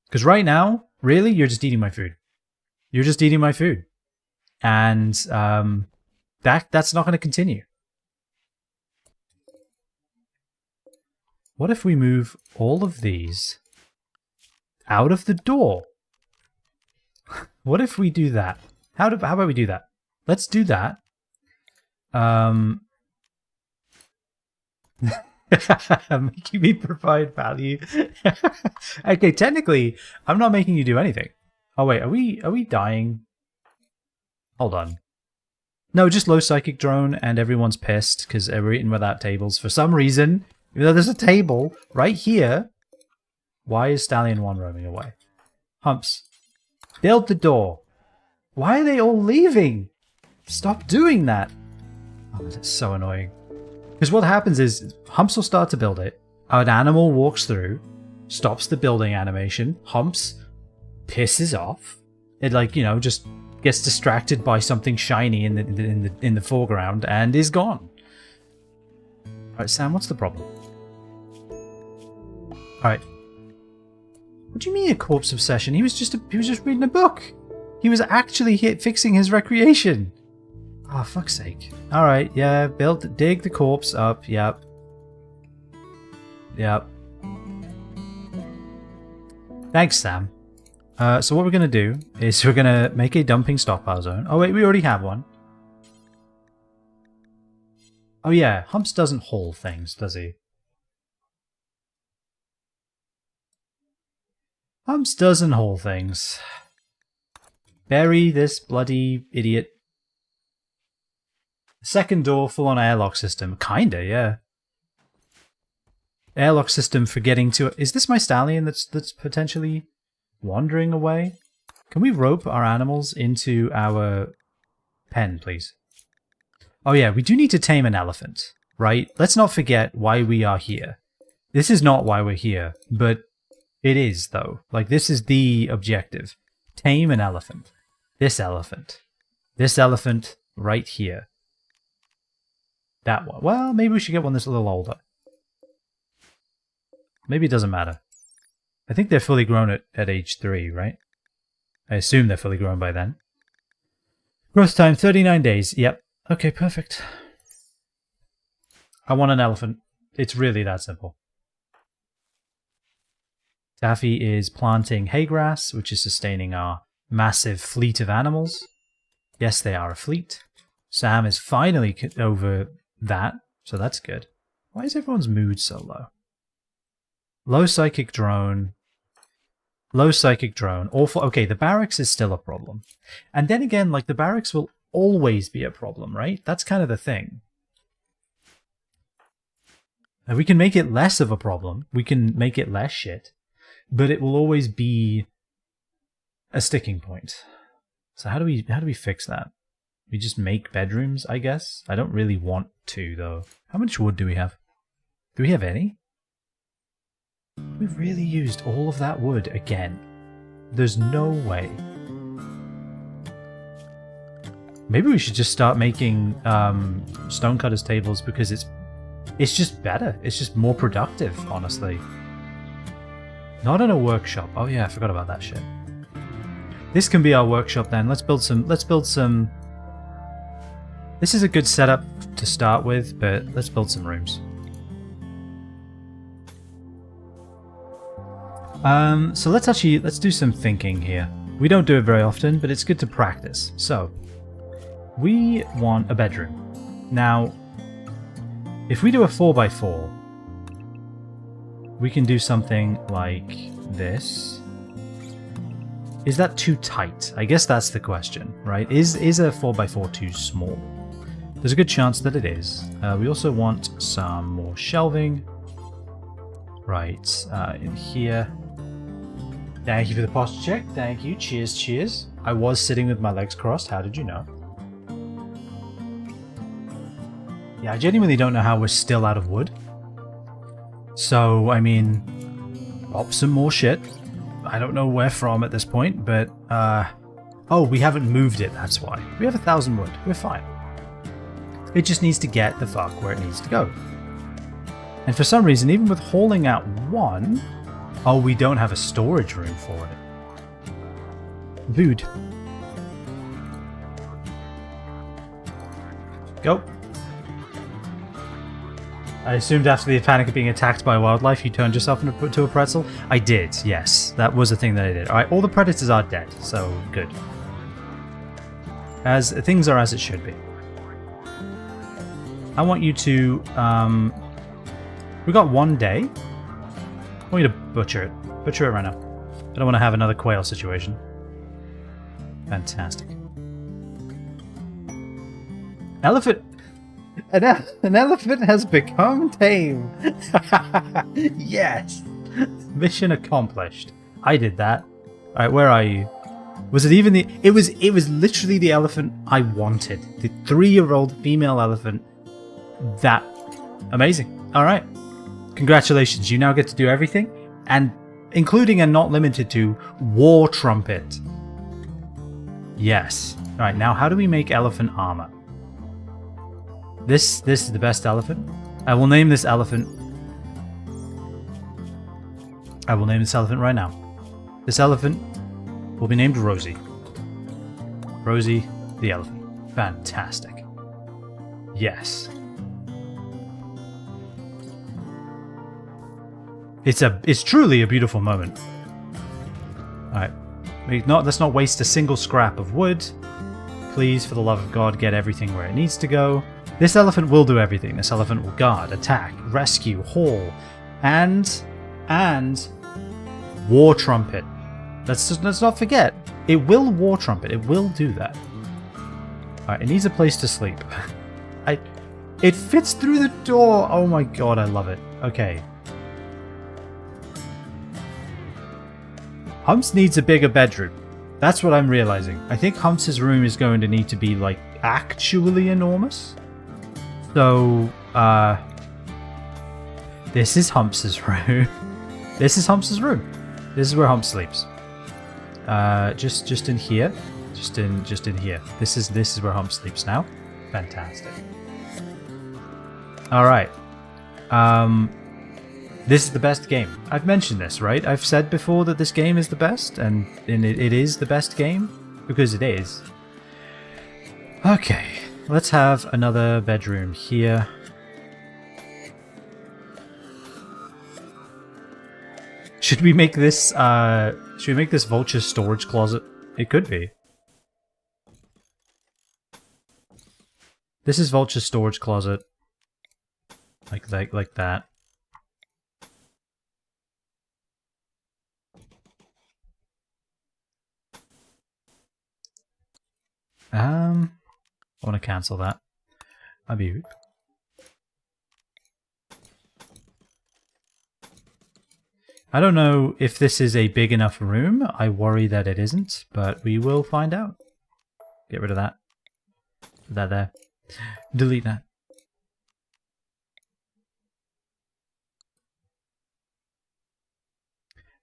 Because right now, really, you're just eating my food. You're just eating my food. And that's not going to continue. What if we move all of these out of the door? What if we do that? How about we do that? Let's do that. Making me provide value. Okay, technically, I'm not making you do anything. Oh wait, are we dying? Hold on. No, just low psychic drone, and everyone's pissed because we're eating without tables for some reason. Even though there's a table right here. Why is Stallion 1 roaming away? Humps, build the door. Why are they all leaving? Stop doing that. Oh, that's so annoying. Because what happens is, Humps will start to build it, an animal walks through, stops the building animation, Humps pisses off, it just gets distracted by something shiny in the foreground and is gone. Alright, Sam, what's the problem? Alright. What do you mean a corpse obsession? He was just reading a book. He was actually fixing his recreation. Oh, fuck's sake. Alright, yeah, dig the corpse up, yep. Yep. Thanks, Sam. So what we're going to do is we're going to make a dumping stockpile zone. Oh wait, we already have one. Oh yeah, Humps doesn't haul things, does he? Humps doesn't haul things. Bury this bloody idiot. Second door, full-on airlock system. Kinda, yeah. Airlock system for getting to... Is this my stallion that's potentially wandering away? Can we rope our animals into our pen, please? Oh yeah, we do need to tame an elephant, right? Let's not forget why we are here. This is not why we're here, but it is, though. Like, this is the objective. Tame an elephant. This elephant. This elephant right here. That one. Well, maybe we should get one that's a little older. Maybe it doesn't matter. I think they're fully grown at age 3, right? I assume they're fully grown by then. Growth time, 39 days. Yep. Okay, perfect. I want an elephant. It's really that simple. Taffy is planting hay grass, which is sustaining our massive fleet of animals. Yes, they are a fleet. Sam is finally over that, so that's good. Why is everyone's mood so low? Low psychic drone. Low psychic drone. Awful. Okay, the barracks is still a problem. And then again, like, the barracks will always be a problem, right? That's kind of the thing. And we can make it less of a problem. We can make it less shit. But it will always be a sticking point. So how do we fix that? We just make bedrooms, I guess? I don't really want to, though. How much wood do we have? Do we have any? We've really used all of that wood again. There's no way. Maybe we should just start making stonecutters tables because it's just better. It's just more productive, honestly. Not in a workshop. Oh yeah, I forgot about that shit. This can be our workshop then. Let's build some. This is a good setup to start with, but let's build some rooms. So let's do some thinking here. We don't do it very often, but it's good to practice. So, we want a bedroom. Now, if we do a 4x4, we can do something like this. Is that too tight? I guess that's the question, right? Is a 4x4 too small? There's a good chance that it is. We also want some more shelving. Right, in here. Thank you for the posture check. Thank you. Cheers, cheers. I was sitting with my legs crossed. How did you know? Yeah, I genuinely don't know how we're still out of wood. So, I mean, pop some more shit. I don't know where from at this point, but, oh, we haven't moved it, that's why. We have 1,000 wood. We're fine. It just needs to get the fuck where it needs to go. And for some reason, even with hauling out one... Oh, we don't have a storage room for it. Dude. Go. I assumed after the panic of being attacked by wildlife, you turned yourself into a pretzel? I did, yes. That was a thing that I did. Alright, all the predators are dead, so good. As things are as it should be. I want you to, we got 1 day. I want you to butcher it. Butcher it right now. I don't want to have another quail situation. Fantastic. Elephant! An elephant has become tame! Yes! Mission accomplished. I did that. Alright, where are you? Was it even the... It was literally the elephant I wanted. The 3-year-old female elephant. That. Amazing. Alright. Congratulations, you now get to do everything, and including and not limited to war trumpet. Yes. Alright, now how do we make elephant armor? This is the best elephant. I will name this elephant. I will name this elephant right now. This elephant will be named Rosie. Rosie the elephant. Fantastic. Yes. It's truly a beautiful moment. Alright. Let's not waste a single scrap of wood. Please, for the love of God, get everything where it needs to go. This elephant will do everything. This elephant will guard, attack, rescue, haul, and war trumpet. Let's not forget. It will war trumpet. It will do that. Alright, it needs a place to sleep. It fits through the door. Oh my god, I love it. Okay. Humps needs a bigger bedroom. That's what I'm realizing. I think Humps' room is going to need to be, like, actually enormous. So, this is Humps' room. This is Humps' room. This is where Humps sleeps. Just in here. Just in here. This is where Humps sleeps now. Fantastic. Alright. This is the best game. I've mentioned this, right? I've said before that this game is the best, and it is the best game, because it is. Okay, let's have another bedroom here. Should we make this Vulture's storage closet? It could be. This is Vulture's storage closet. Like that. I want to cancel that. Abuse. I don't know if this is a big enough room. I worry that it isn't, but we will find out. Get rid of that. Put that there. Delete that.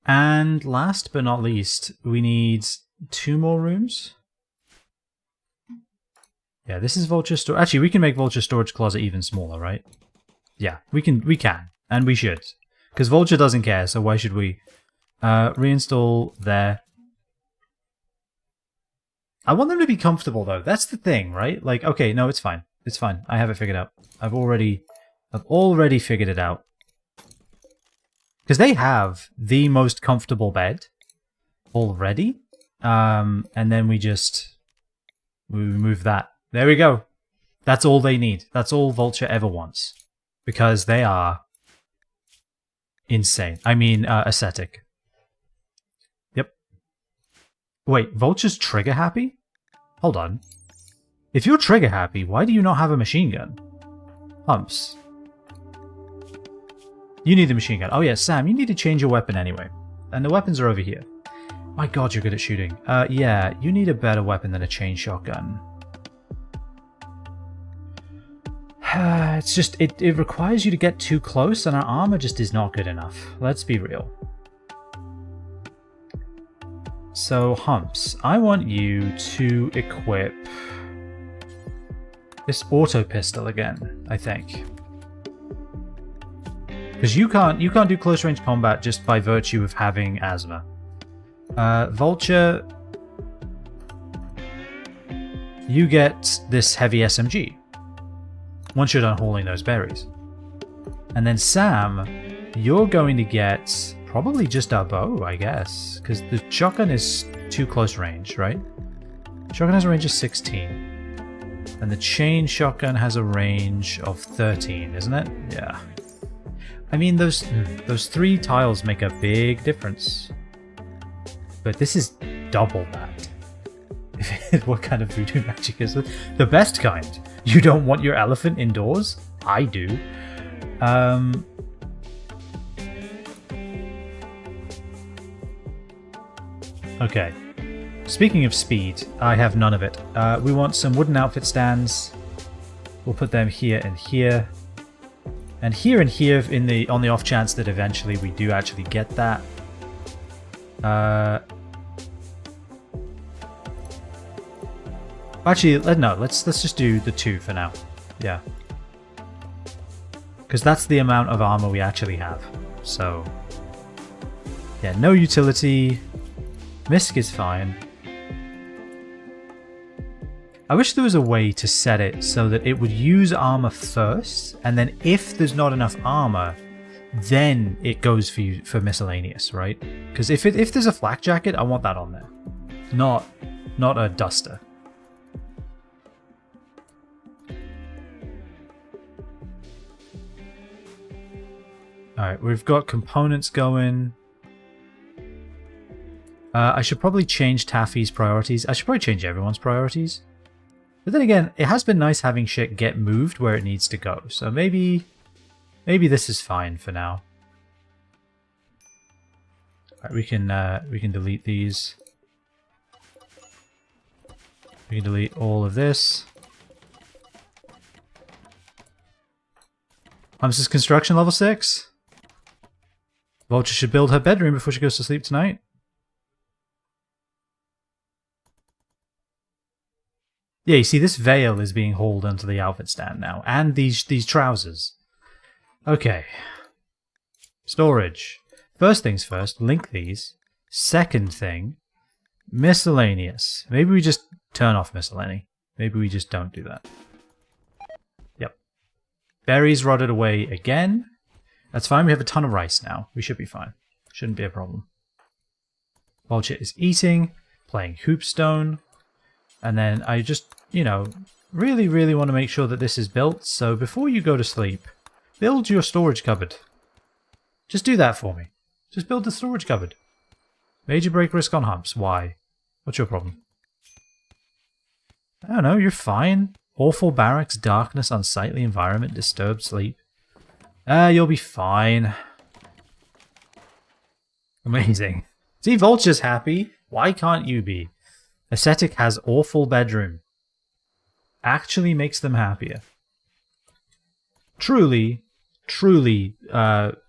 And last but not least, we need 2 more rooms. Yeah, this is vulture storage. Actually, we can make vulture storage closet even smaller, right? Yeah, we can, and we should. Because vulture doesn't care, so why should we? Reinstall there. I want them to be comfortable, though. That's the thing, right? Like, okay, no, it's fine. It's fine. I have it figured out. I've already figured it out. Because they have the most comfortable bed already. And then we remove that. There we go. That's all they need. That's all Vulture ever wants. Because they are insane. I mean, aesthetic. Yep. Wait, Vulture's trigger happy? Hold on. If you're trigger happy, why do you not have a machine gun? Humps. You need the machine gun. Oh yeah, Sam, you need to change your weapon anyway. And the weapons are over here. My god, you're good at shooting. Yeah, you need a better weapon than a chain shotgun. It's just, it requires you to get too close, and our armor just is not good enough. Let's be real. So, Humps, I want you to equip this auto pistol again, I think. Because you can't do close range combat just by virtue of having asthma. Vulture, you get this heavy SMG once you're done hauling those berries. And then Sam, you're going to get probably just our bow, I guess, because the shotgun is too close range, right? Shotgun has a range of 16, and the chain shotgun has a range of 13, isn't it? Yeah. I mean, those 3 tiles make a big difference. But this is double that. What kind of voodoo magic is it? The best kind. You don't want your elephant indoors? I do. Okay. Speaking of speed, I have none of it. We want some wooden outfit stands. We'll put them here and here. And here on the off chance that eventually we do actually get that. Actually, no, let's just do the 2 for now. Yeah. Because that's the amount of armor we actually have. So, yeah, no utility. Misk is fine. I wish there was a way to set it so that it would use armor first, and then if there's not enough armor, then it goes for miscellaneous, right? Because if there's a flak jacket, I want that on there, not a duster. All right, we've got components going. I should probably change Taffy's priorities. I should probably change everyone's priorities. But then again, it has been nice having shit get moved where it needs to go. So maybe this is fine for now. All right, we can delete these. We can delete all of this. This is construction level 6. Vulture should build her bedroom before she goes to sleep tonight. Yeah, you see, this veil is being hauled onto the outfit stand now, and these trousers. Okay. Storage. First things first, link these. Second thing, miscellaneous. Maybe we just turn off miscellany. Maybe we just don't do that. Yep. Berries rotted away again. That's fine, we have a ton of rice now. We should be fine. Shouldn't be a problem. Vulture is eating, playing hoopstone. And then I just, you know, really, really want to make sure that this is built. So before you go to sleep, build your storage cupboard. Just do that for me. Just build the storage cupboard. Major break risk on Humps. Why? What's your problem? I don't know, you're fine. Awful barracks, darkness, unsightly environment, disturbed sleep. You'll be fine. Amazing. See, Vulture's happy. Why can't you be? Ascetic has awful bedroom. Actually makes them happier. Truly,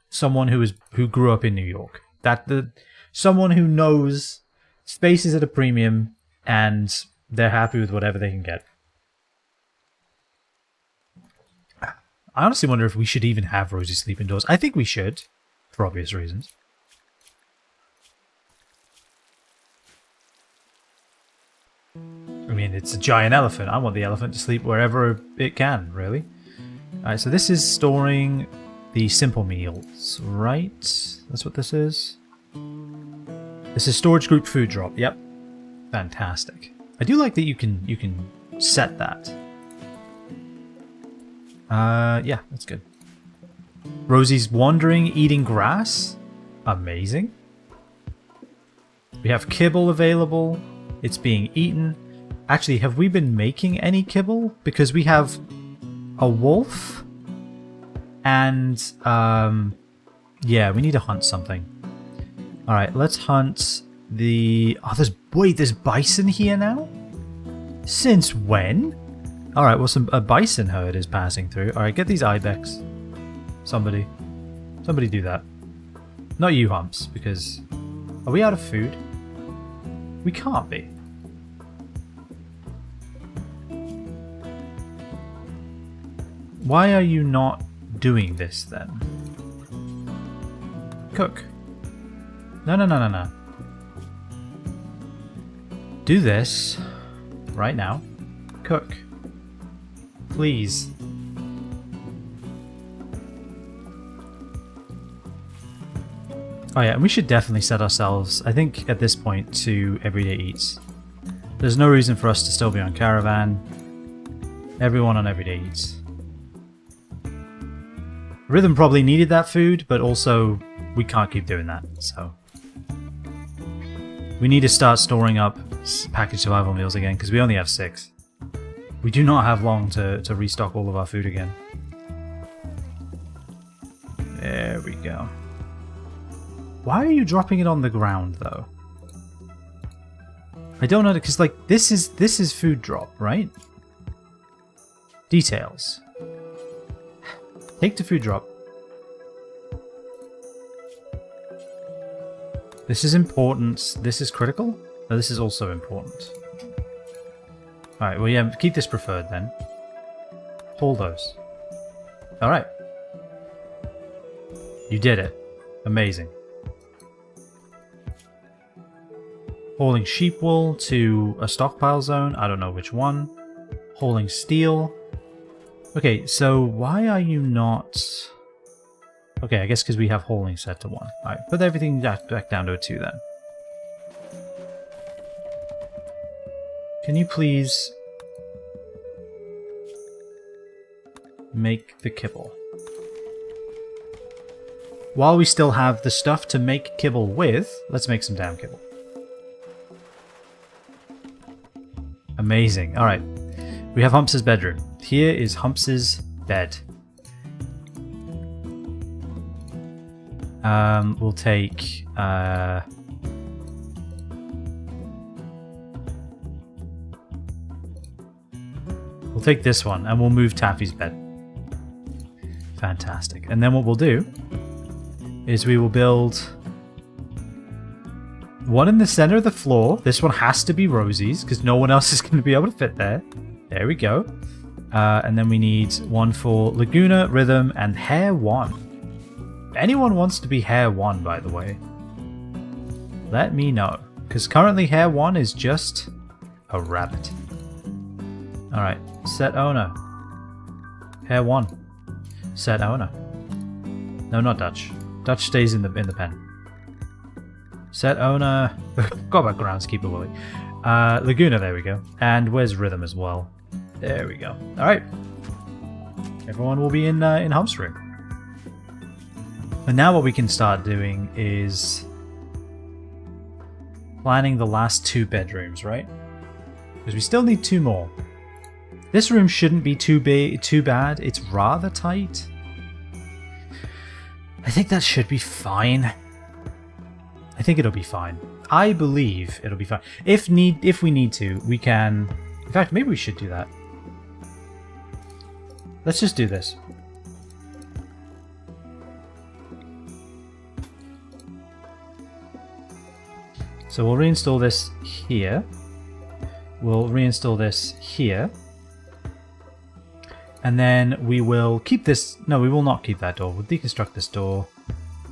someone who grew up in New York. Someone who knows space is at a premium and they're happy with whatever they can get. I honestly wonder if we should even have Rosie sleep indoors. I think we should, for obvious reasons. I mean, it's a giant elephant. I want the elephant to sleep wherever it can, really. Alright, so this is storing the simple meals, right? That's what this is. This is storage group food drop. Yep. Fantastic. I do like that you can set that. Yeah, that's good. Rosie's wandering, eating grass. Amazing. We have kibble available. It's being eaten. Actually, have we been making any kibble? Because we have a wolf and yeah, we need to hunt something. All right, let's hunt the there's bison here now? Since when? All right, well, a bison herd is passing through. All right, get these ibex. Somebody do that. Not you, Humps, because are we out of food? We can't be. Why are you not doing this then? Cook. No. Do this right now. Cook. Please. Oh yeah, and we should definitely set ourselves, I think at this point, to everyday eats. There's no reason for us to still be on caravan. Everyone on everyday eats. Rhythm probably needed that food, but also we can't keep doing that, so. We need to start storing up packaged survival meals again, because we only have 6. We do not have long to restock all of our food again. There we go. Why are you dropping it on the ground, though? I don't know, because like this is food drop, right? Details. Take to food drop. This is important. This is critical? No, this is also important. Alright, well yeah, keep this preferred then. Pull those. Alright. You did it. Amazing. Hauling sheep wool to a stockpile zone. I don't know which one. Hauling steel. Okay, so why are you not... Okay, I guess because we have hauling set to 1. Alright, put everything back down to a 2 then. Can you please... make the kibble? While we still have the stuff to make kibble with, let's make some damn kibble. Amazing. Alright. We have Humps' bedroom. Here is Humps' bed. We'll take... we'll take this one, and we'll move Taffy's bed. Fantastic. And then what we'll do is we will build one in the center of the floor. This one has to be Rosie's, because no one else is going to be able to fit there. There we go. And then we need one for Laguna, Rhythm, and Hare 1. If anyone wants to be Hare 1, by the way, let me know. Because currently Hare 1 is just a rabbit. Alright, set owner. Hare 1. Set owner. No, not Dutch. Dutch stays in the pen. Set owner. Got about groundskeeper Willy. Laguna, there we go. And where's Rhythm as well? There we go. Alright. Everyone will be in Hump's room. And now what we can start doing is planning the last 2 bedrooms, right? Because we still need 2 more. This room shouldn't be too bad. It's rather tight. I think that should be fine. I think it'll be fine. I believe it'll be fine. If we need to, we can... In fact, maybe we should do that. Let's just do this. So we'll reinstall this here. We'll reinstall this here. And then we will keep this... No, we will not keep that door. We'll deconstruct this door.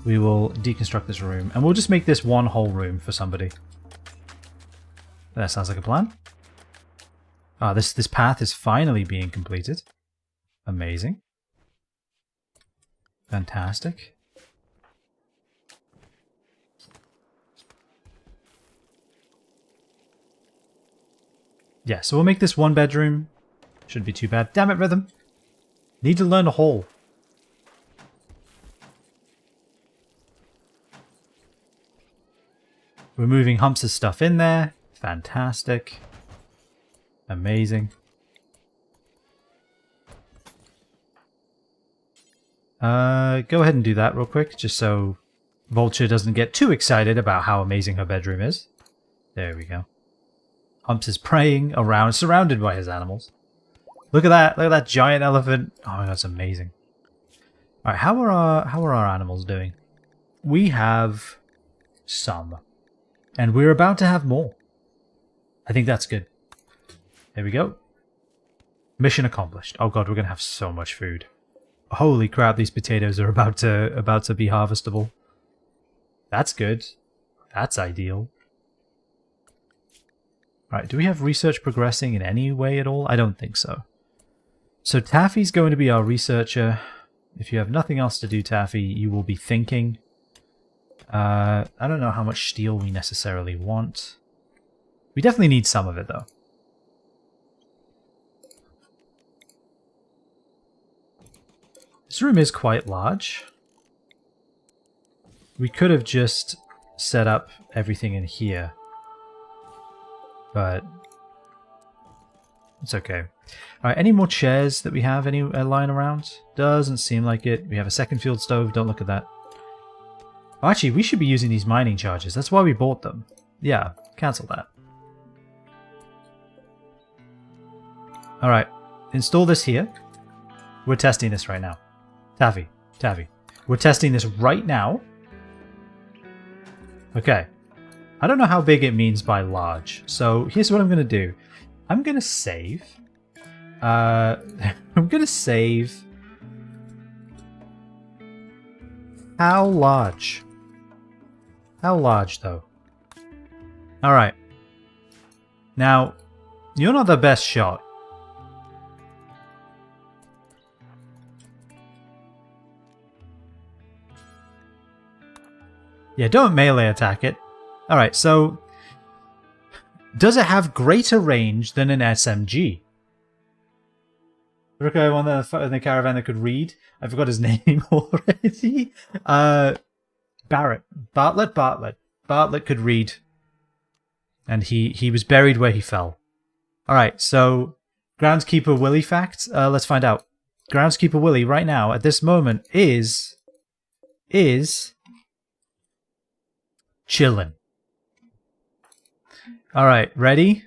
We will deconstruct this room. And we'll just make this one whole room for somebody. That sounds like a plan. Ah, this path is finally being completed. Amazing. Fantastic. Yeah, so we'll make this one bedroom. Shouldn't be too bad. Damn it, Rhythm. Need to learn a hole. We're moving Humps' stuff in there. Fantastic. Amazing. Go ahead and do that real quick, just so Vulture doesn't get too excited about how amazing her bedroom is. There we go. Humps is praying around, surrounded by his animals. Look at that! Look at that giant elephant! Oh my god, that's amazing. Alright, how are our animals doing? We have some. And we're about to have more. I think that's good. There we go. Mission accomplished. Oh god, we're gonna have so much food. Holy crap, these potatoes are about to be harvestable. That's good. That's ideal. Right, do we have research progressing in any way at all? I don't think so. So Taffy's going to be our researcher. If you have nothing else to do, Taffy, you will be thinking. I don't know how much steel we necessarily want. We definitely need some of it, though. This room is quite large. We could have just set up everything in here. But it's okay. Alright, any more chairs that we have lying around? Doesn't seem like it. We have a second field stove. Don't look at that. Oh, actually, we should be using these mining charges. That's why we bought them. Yeah, cancel that. Alright, install this here. We're testing this right now. Taffy. We're testing this right now. Okay. I don't know how big it means by large. So here's what I'm going to do. I'm going to save. I'm going to save. How large? How large, though? Alright. Now, you're not the best shot. Yeah, don't melee attack it. Alright, so... Does it have greater range than an SMG? Look, I want in the caravan that could read. I forgot his name already. Bartlett. Bartlett could read. And he was buried where he fell. Alright, so... Groundskeeper Willie fact? Let's find out. Groundskeeper Willie, right now, at this moment, is... chillin'. Alright, ready?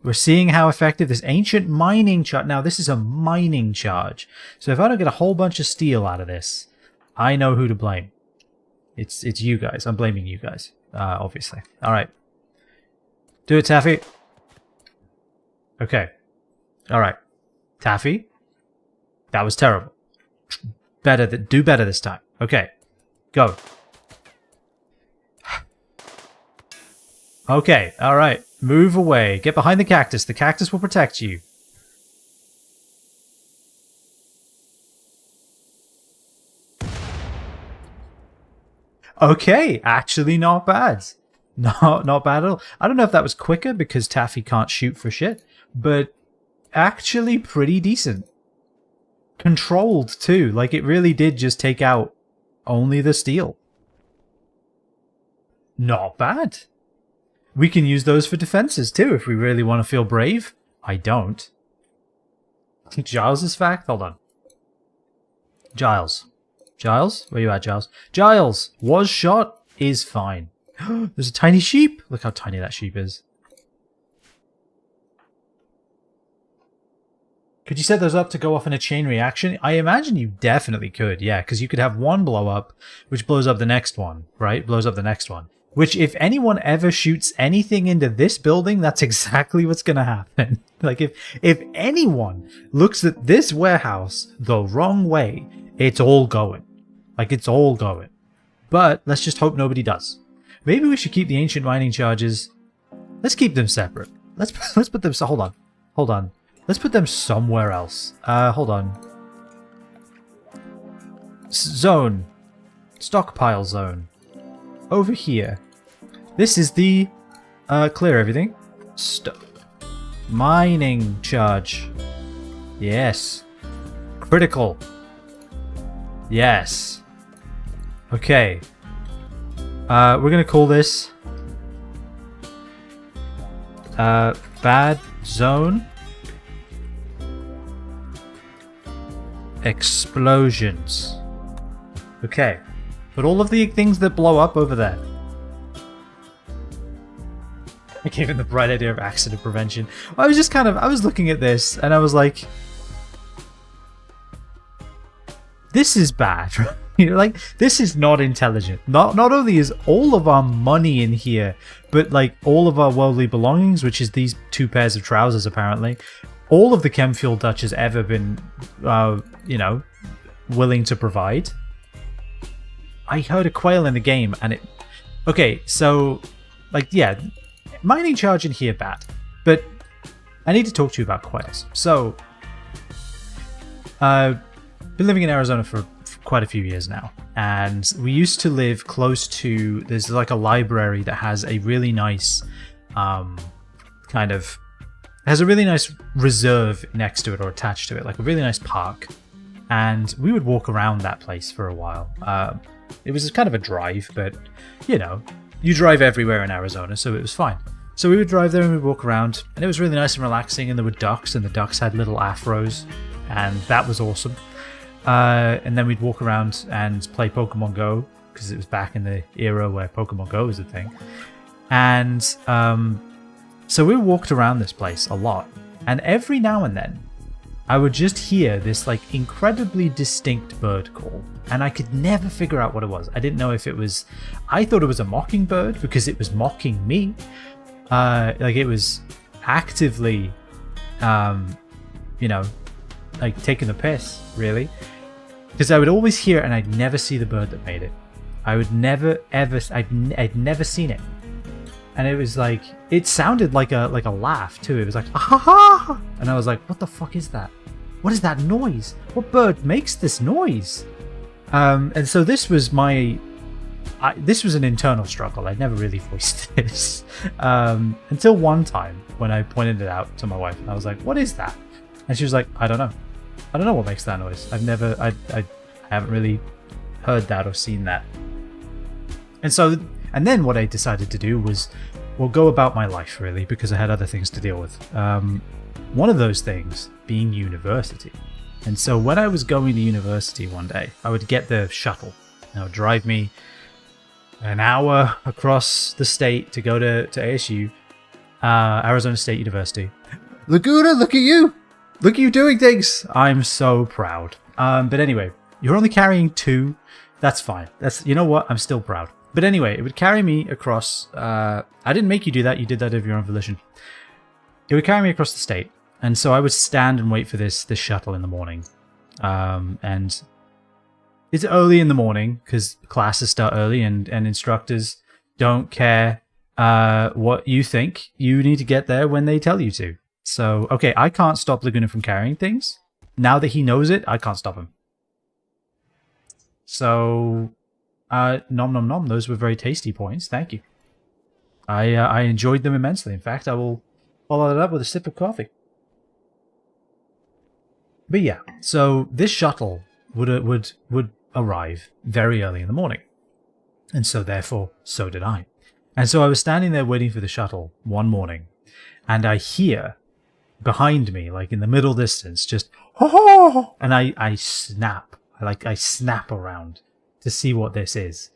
We're seeing how effective this ancient mining charge... Now, this is a mining charge. So if I don't get a whole bunch of steel out of this, I know who to blame. It's you guys. I'm blaming you guys, obviously. Alright. Do it, Taffy. Okay. Alright. Taffy? That was terrible. Do better this time. Okay. Go. Okay, alright. Move away. Get behind the cactus. The cactus will protect you. Okay, actually not bad. Not bad at all. I don't know if that was quicker because Taffy can't shoot for shit, but actually pretty decent. Controlled too. Like it really did just take out only the steel. Not bad. We can use those for defenses too if we really want to feel brave. I don't. Giles' fact? Hold on. Giles. Giles? Where you at, Giles? Giles! Was shot is fine. There's a tiny sheep. Look how tiny that sheep is. Could you set those up to go off in a chain reaction? I imagine you definitely could, yeah, because you could have one blow up, which blows up the next one, right? Blows up the next one. Which, if anyone ever shoots anything into this building, that's exactly what's going to happen. Like, if anyone looks at this warehouse the wrong way, it's all going. Like, it's all going. But let's just hope nobody does. Maybe we should keep the ancient mining charges. Let's keep them separate. Let's put them... Hold on. Let's put them somewhere else. Hold on. Zone. Stockpile zone. Over here. This is the... clear everything. Mining charge. Yes. Critical. Yes. Okay. We're gonna call this... bad zone. Explosions. Okay. Put all of the things that blow up over there. I gave him the bright idea of accident prevention. I was just I was looking at this and I was like, this is bad. You know, like, this is not intelligent. Not only is all of our money in here, but like all of our worldly belongings, which is these 2 pairs of trousers apparently, all of the chem fuel Dutch has ever been, you know, willing to provide. I heard a quail in the game, and it... Okay, so, like, yeah, mining charge in here, bad. But I need to talk to you about quails. So, I've been living in Arizona for quite a few years now, and we used to live close to... There's, like, a library that has a really nice, kind of... has a really nice reserve next to it or attached to it, like a really nice park. And we would walk around that place for a while. It was kind of a drive, but, you know, you drive everywhere in Arizona, so it was fine. So we would drive there and we'd walk around, and it was really nice and relaxing, and there were ducks, and the ducks had little afros, and that was awesome. And then we'd walk around and play Pokemon Go, because it was back in the era where Pokemon Go was a thing. And so we walked around this place a lot, and every now and then I would just hear this like incredibly distinct bird call, and I could never figure out what it was. I didn't know if it was... I thought it was a mockingbird because it was mocking me. Like it was actively, you know, like taking the piss, really. Because I would always hear it and I'd never see the bird that made it. I would never ever... I'd never seen it. And it was like, it sounded like a laugh too. It was like, ah ha ha! And I was like, what the fuck is that? What is that noise? What bird makes this noise? And so this was this was an internal struggle. I'd never really voiced this until one time when I pointed it out to my wife, and I was like, what is that? And she was like, I don't know. I don't know what makes that noise. I haven't really heard that or seen that. And then what I decided to do was, well, go about my life, really, because I had other things to deal with. One of those things being university. And so when I was going to university one day, I would get the shuttle. It would drive me an hour across the state to go to ASU, Arizona State University. Laguna, look at you! Look at you doing things! I'm so proud. But anyway, you're only carrying 2. That's fine. You know what? I'm still proud. But anyway, it would carry me across... I didn't make you do that. You did that of your own volition. It would carry me across the state. And so I would stand and wait for this shuttle in the morning. And it's early in the morning because classes start early and instructors don't care what you think. You need to get there when they tell you to. So, okay, I can't stop Laguna from carrying things. Now that he knows it, I can't stop him. So... nom nom nom, those were very tasty points, thank you. I enjoyed them immensely. In fact, I will follow that up with a sip of coffee. But yeah, so this shuttle would arrive very early in the morning. And so therefore, so did I. And so I was standing there waiting for the shuttle one morning, and I hear behind me, like in the middle distance, just, oh, and I snap. I snap around to see what this is.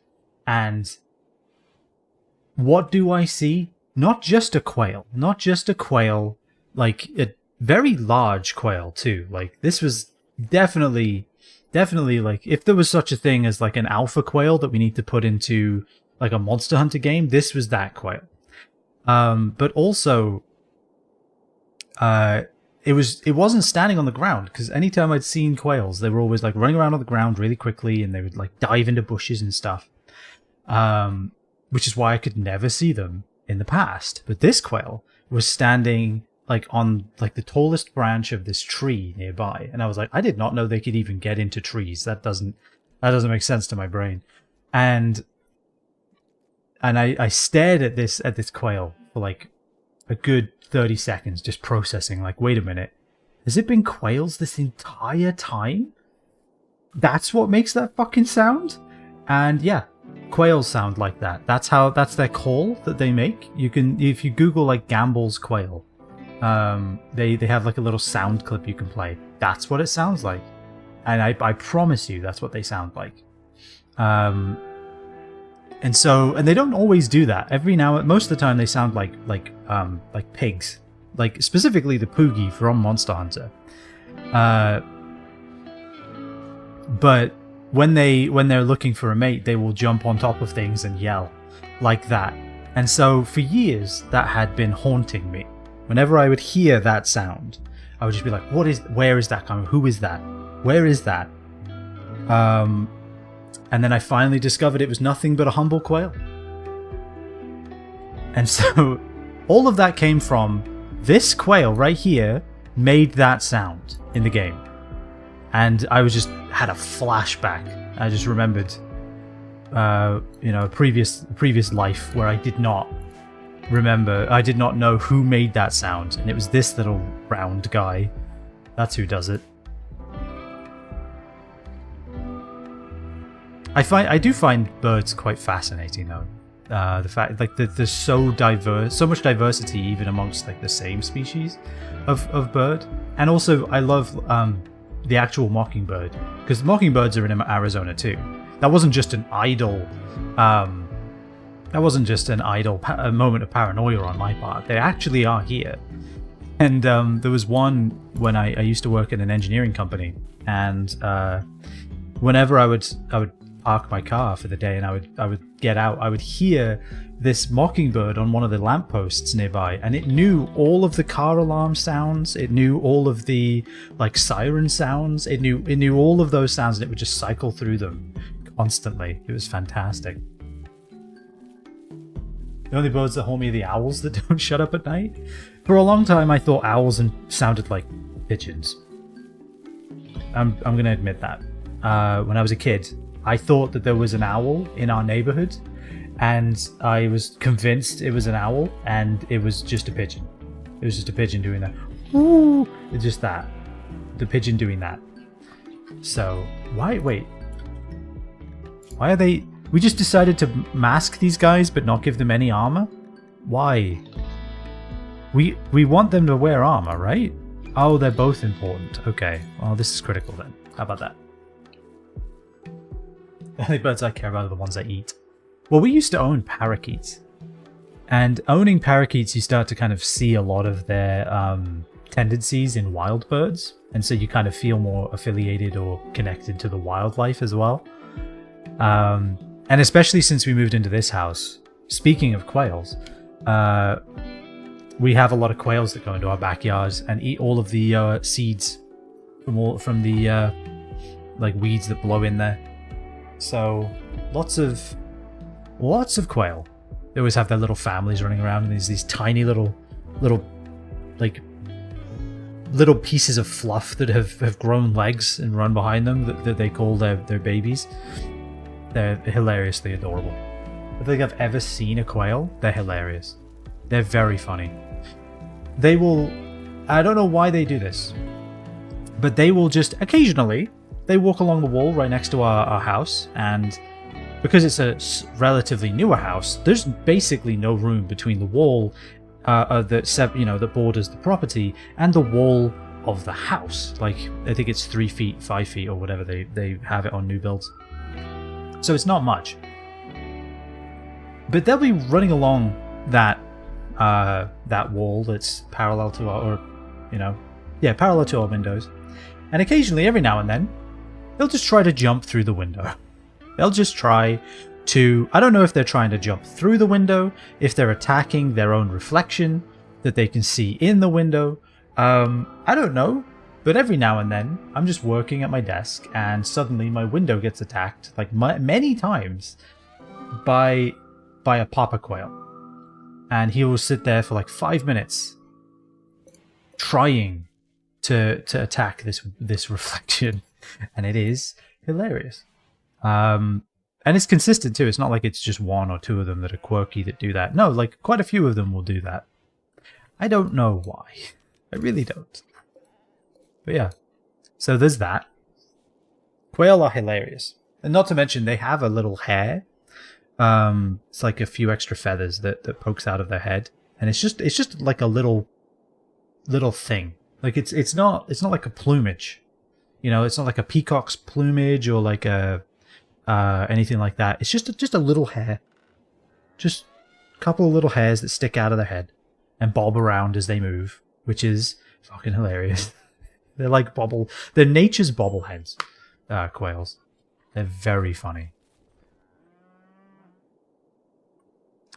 And what do I see? Not just a quail. Not just a quail, like a very large quail too. Like this was definitely like if there was such a thing as like an alpha quail that we need to put into like a Monster Hunter game, this was that quail. But also, it wasn't standing on the ground, because anytime I'd seen quails, they were always like running around on the ground really quickly, and they would like dive into bushes and stuff. Which is why I could never see them in the past. But this quail was standing like on like the tallest branch of this tree nearby, and I was like, I did not know they could even get into trees. That doesn't make sense to my brain. And I stared at this quail for like a good 30 seconds, just processing, like, wait a minute, has it been quails this entire time? That's what makes that fucking sound? And yeah, quails sound like that. That's their call that they make. You can, if you Google like Gamble's quail, they have like a little sound clip you can play. That's what it sounds like. And I promise you that's what they sound like. And they don't always do that. Most of the time they sound like pigs. Like specifically the Poogie from Monster Hunter. But when they're looking for a mate, they will jump on top of things and yell like that. And so for years that had been haunting me. Whenever I would hear that sound, I would just be like, where is that coming? Who is that? Where is that? And then I finally discovered it was nothing but a humble quail. And so all of that came from this quail right here made that sound in the game. And I had a flashback. I just remembered, a previous life where I did not know who made that sound. And it was this little round guy. That's who does it. I do find birds quite fascinating though. The fact like there's so much diversity even amongst like the same species of bird. And also I love the actual mockingbird, because mockingbirds are in Arizona too. That wasn't just an idle a moment of paranoia on my part. They actually are here. And there was one when I used to work in an engineering company, and whenever I would park my car for the day and I would get out, I would hear this mockingbird on one of the lampposts nearby, and it knew all of the car alarm sounds, it knew all of the like siren sounds, it knew all of those sounds, and it would just cycle through them constantly. It was fantastic. The only birds that haunt me are the owls that don't shut up at night. For a long time I thought owls sounded like pigeons. I'm gonna admit that. When I was a kid, I thought that there was an owl in our neighborhood, and I was convinced it was an owl, and it was just a pigeon. It was just a pigeon doing that. Ooh, it's just that. The pigeon doing that. So, why are they... We just decided to mask these guys but not give them any armor? Why? We want them to wear armor, right? Oh, they're both important. Okay, well this is critical then. How about that? The only birds I care about are the ones I eat. Well, we used to own parakeets. And owning parakeets, you start to kind of see a lot of their tendencies in wild birds. And so you kind of feel more affiliated or connected to the wildlife as well. And especially since we moved into this house, speaking of quails, we have a lot of quails that go into our backyards and eat all of the seeds from the like weeds that blow in there. So lots of quail. They always have their little families running around, and there's these tiny little pieces of fluff that have grown legs and run behind them that they call their babies. They're hilariously adorable. If I think I've ever seen a quail, they're hilarious. They're very funny. They will... I don't know why they do this, but they will just occasionally... They walk along the wall right next to our house, and because it's a relatively newer house, there's basically no room between the wall that borders the property and the wall of the house. Like, I think it's 3 feet, 5 feet, or whatever they have it on new builds. So it's not much. But they'll be running along that that wall that's parallel to our, parallel to our windows. And occasionally, every now and then, they'll just try to jump through the window. They'll just try to... I don't know if they're trying to jump through the window, if they're attacking their own reflection that they can see in the window. I don't know. But every now and then, I'm just working at my desk, and suddenly my window gets attacked, like many times, by a papa quail. And he will sit there for like 5 minutes trying to attack this reflection. And it is hilarious. And it's consistent too. It's not like it's just one or two of them that are quirky that do that. No, like quite a few of them will do that. I don't know why. I really don't. But yeah. So there's that. Quail are hilarious. And not to mention they have a little hair. It's like a few extra feathers that pokes out of their head. And it's just like a little thing. Like it's not like a plumage. It's not like a peacock's plumage or like a anything like that. It's just a little hair. Just a couple of little hairs that stick out of their head and bob around as they move, which is fucking hilarious. They're like they're nature's bobbleheads, quails. They're very funny.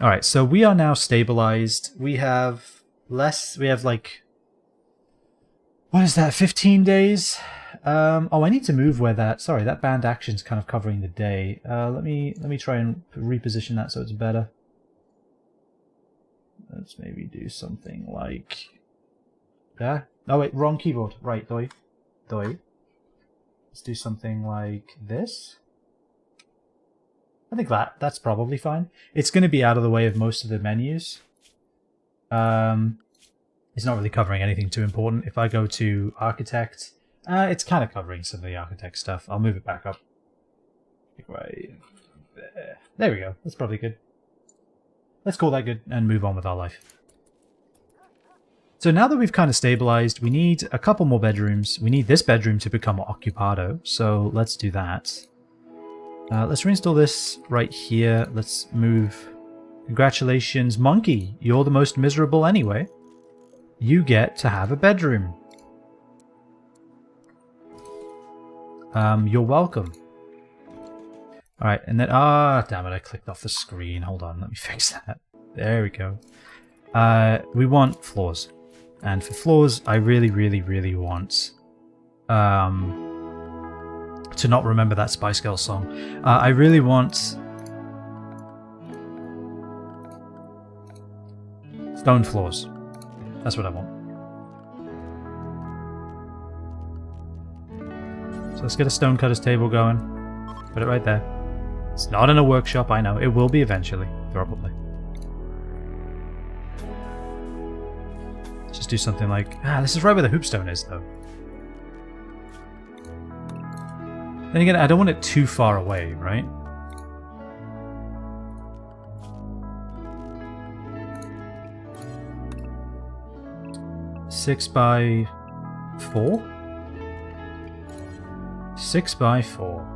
Alright, so we are now stabilized. We have like... What is that, 15 days? I need to move where that band action's kind of covering the day. Let me try and reposition that so it's better. Let's maybe do something like... Yeah? Oh wait, wrong keyboard. Right, doi. Let's do something like this. I think that's probably fine. It's going to be out of the way of most of the menus. It's not really covering anything too important. If I go to Architect, it's kind of covering some of the Architect stuff. I'll move it back up. Right there. There we go. That's probably good. Let's call that good and move on with our life. So now that we've kind of stabilized, we need a couple more bedrooms. We need this bedroom to become occupado, so let's do that. Let's reinstall this right here. Let's move. Congratulations, Monkey. You're the most miserable anyway. You get to have a bedroom. You're welcome. Alright, and then... damn it, I clicked off the screen. Hold on, let me fix that. There we go. We want floors. And for floors, I really, really, really want... to not remember that Spice Girls song. I really want... stone floors. That's what I want. So let's get a stonecutter's table going. Put it right there. It's not in a workshop, I know. It will be eventually, probably. Let's just do something like... this is right where the hoopstone is, though. Then again, I don't want it too far away, right? Six by 4? 6 by 4.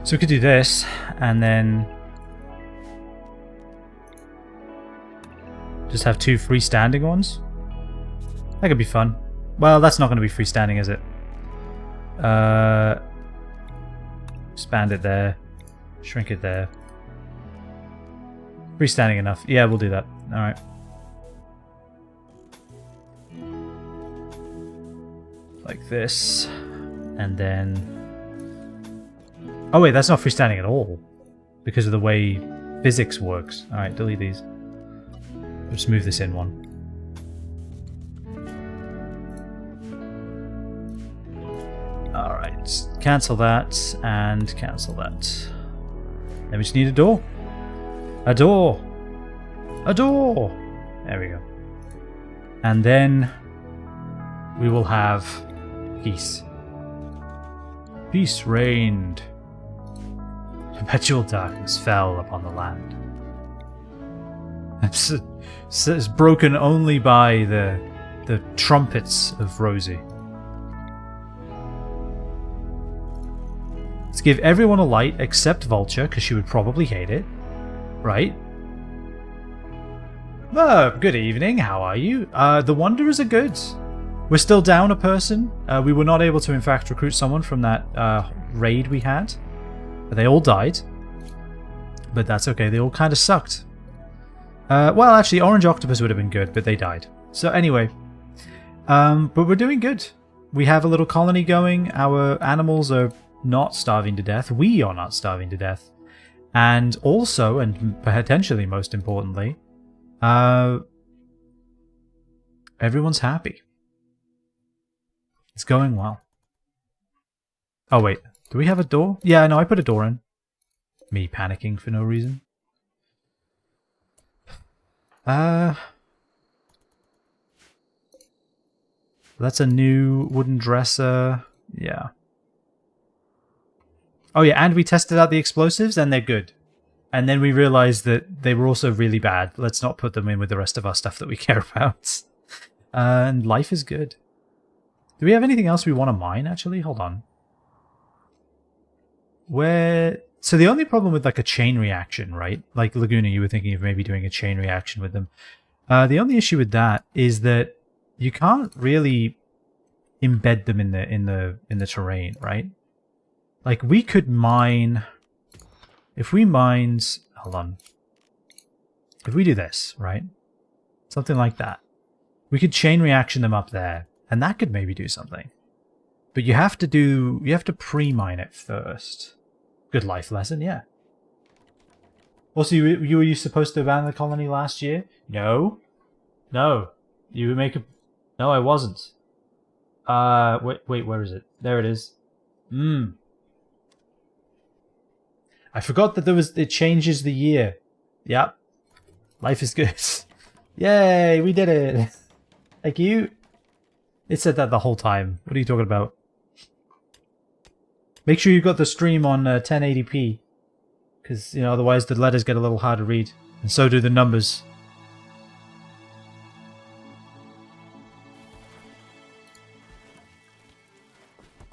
So we could do this, and then just have 2 freestanding ones. That could be fun. Well, that's not going to be freestanding, is it? Expand it there. Shrink it there. Freestanding enough. Yeah, we'll do that. Alright. Like this. And then... Oh wait, that's not freestanding at all. Because of the way physics works. Alright, delete these. Just move this in one. Alright, cancel that and cancel that. Then we just need a door. A door! A door! There we go. And then we will have peace. Peace reigned. Perpetual darkness fell upon the land. It's broken only by the trumpets of Rosie. Let's give everyone a light except Vulture, because she would probably hate it. Right? Good evening, how are you? The Wanderers are good. We're still down a person. We were not able to, in fact, recruit someone from that raid we had. They all died. But that's okay, they all kind of sucked. Well, actually, Orange Octopus would have been good, but they died. So anyway, but we're doing good. We have a little colony going. Our animals are not starving to death. We are not starving to death. And also, and potentially most importantly, everyone's happy. It's going well. Oh wait, do we have a door? Yeah, no, I put a door in. Me panicking for no reason. That's a new wooden dresser. Yeah. Oh yeah, and we tested out the explosives and they're good. And then we realized that they were also really bad. Let's not put them in with the rest of our stuff that we care about. And life is good. Do we have anything else we want to mine, actually? Hold on. So the only problem with like a chain reaction, right? Like Laguna, you were thinking of maybe doing a chain reaction with them. The only issue with that is that you can't really embed them in the terrain, right? Like we could mine, if we mined, hold on. If we do this, right? Something like that. We could chain reaction them up there, and that could maybe do something. But you have to pre-mine it first. Good life lesson, yeah. Also, were you supposed to abandon the colony last year? No. No. You would make a... No, I wasn't. Wait, where is it? There it is. I forgot that it changes the year. Yep. Life is good. Yay, we did it. Thank you. It said that the whole time. What are you talking about? Make sure you got the stream on 1080p. Because, you know, otherwise the letters get a little hard to read. And so do the numbers.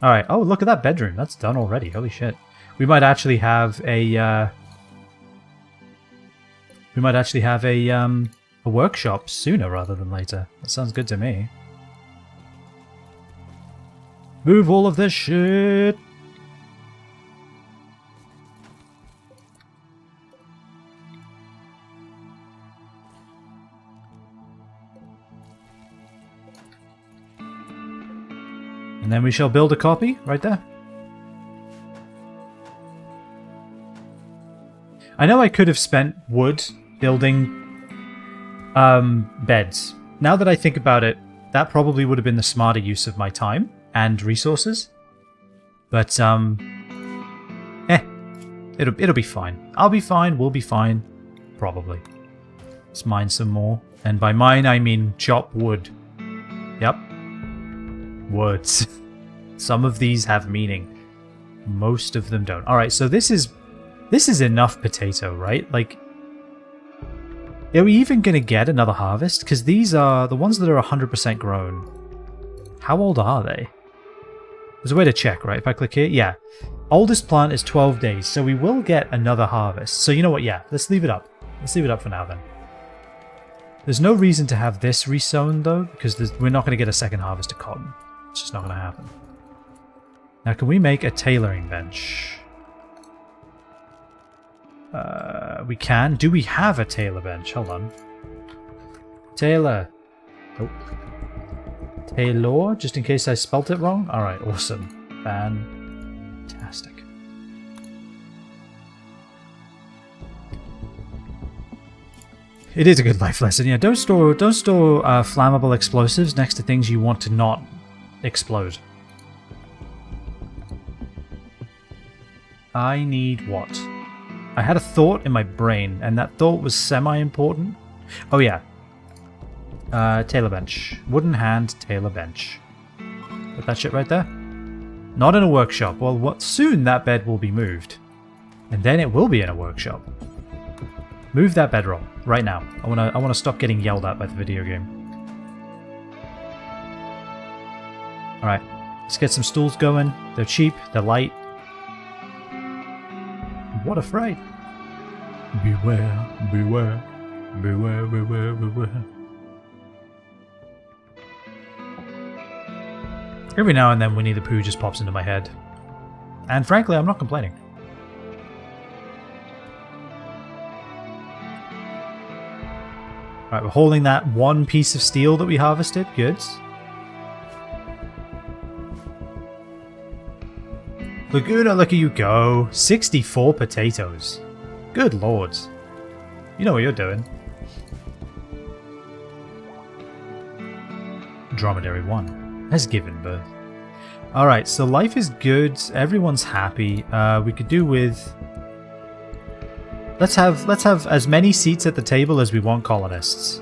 Alright, oh look at that bedroom. That's done already. Holy shit. We might actually have a... a workshop sooner rather than later. That sounds good to me. Move all of this shit! And then we shall build a copy right there. I know I could have spent wood building beds. Now that I think about it, that probably would have been the smarter use of my time and resources. But it'll be fine. I'll be fine, we'll be fine. Probably. Let's mine some more. And by mine I mean chop wood. Yep. Words. Some of these have meaning. Most of them don't. Alright, so this is enough potato, right? Like, are we even going to get another harvest? Because these are the ones that are 100% grown. How old are they? There's a way to check, right? If I click here, yeah. Oldest plant is 12 days, so we will get another harvest. So you know what? Yeah, let's leave it up. Let's leave it up for now then. There's no reason to have this resown though, because we're not going to get a second harvest of cotton. It's just not going to happen. Now, can we make a tailoring bench? We can. Do we have a tailor bench? Hold on. Tailor. Oh. Tailor, just in case I spelt it wrong. Alright, awesome. Fantastic. It is a good life lesson. Yeah, don't store flammable explosives next to things you want to not explode. I need what? I had a thought in my brain, and that thought was semi-important. Oh yeah. Tailor bench. Wooden hand tailor bench. Put that shit right there. Not in a workshop. Well, soon that bed will be moved. And then it will be in a workshop. Move that bedroll right now. I wanna stop getting yelled at by the video game. Alright. Let's get some stools going. They're cheap, they're light. What a fright! Beware, beware, beware, beware, beware. Every now and then Winnie the Pooh just pops into my head. And frankly, I'm not complaining. Right, we're holding that one piece of steel that we harvested. Good. Laguna, look at you go. 64 potatoes. Good lord. You know what you're doing. Dromedary 1 has given birth. Alright, so life is good. Everyone's happy. We could do with... Let's have as many seats at the table as we want colonists.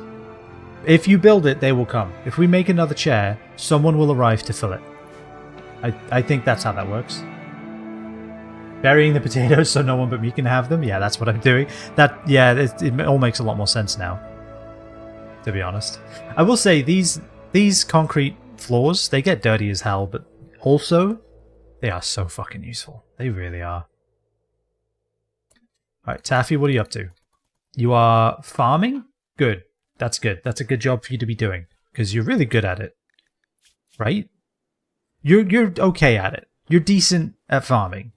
If you build it, they will come. If we make another chair, someone will arrive to fill it. I think that's how that works. Burying the potatoes so no one but me can have them? Yeah, that's what I'm doing. It all makes a lot more sense now. To be honest. I will say, these concrete floors, they get dirty as hell, but also, they are so fucking useful. They really are. Alright, Taffy, what are you up to? You are farming? Good. That's good. That's a good job for you to be doing. Because you're really good at it. Right? You're okay at it. You're decent at farming.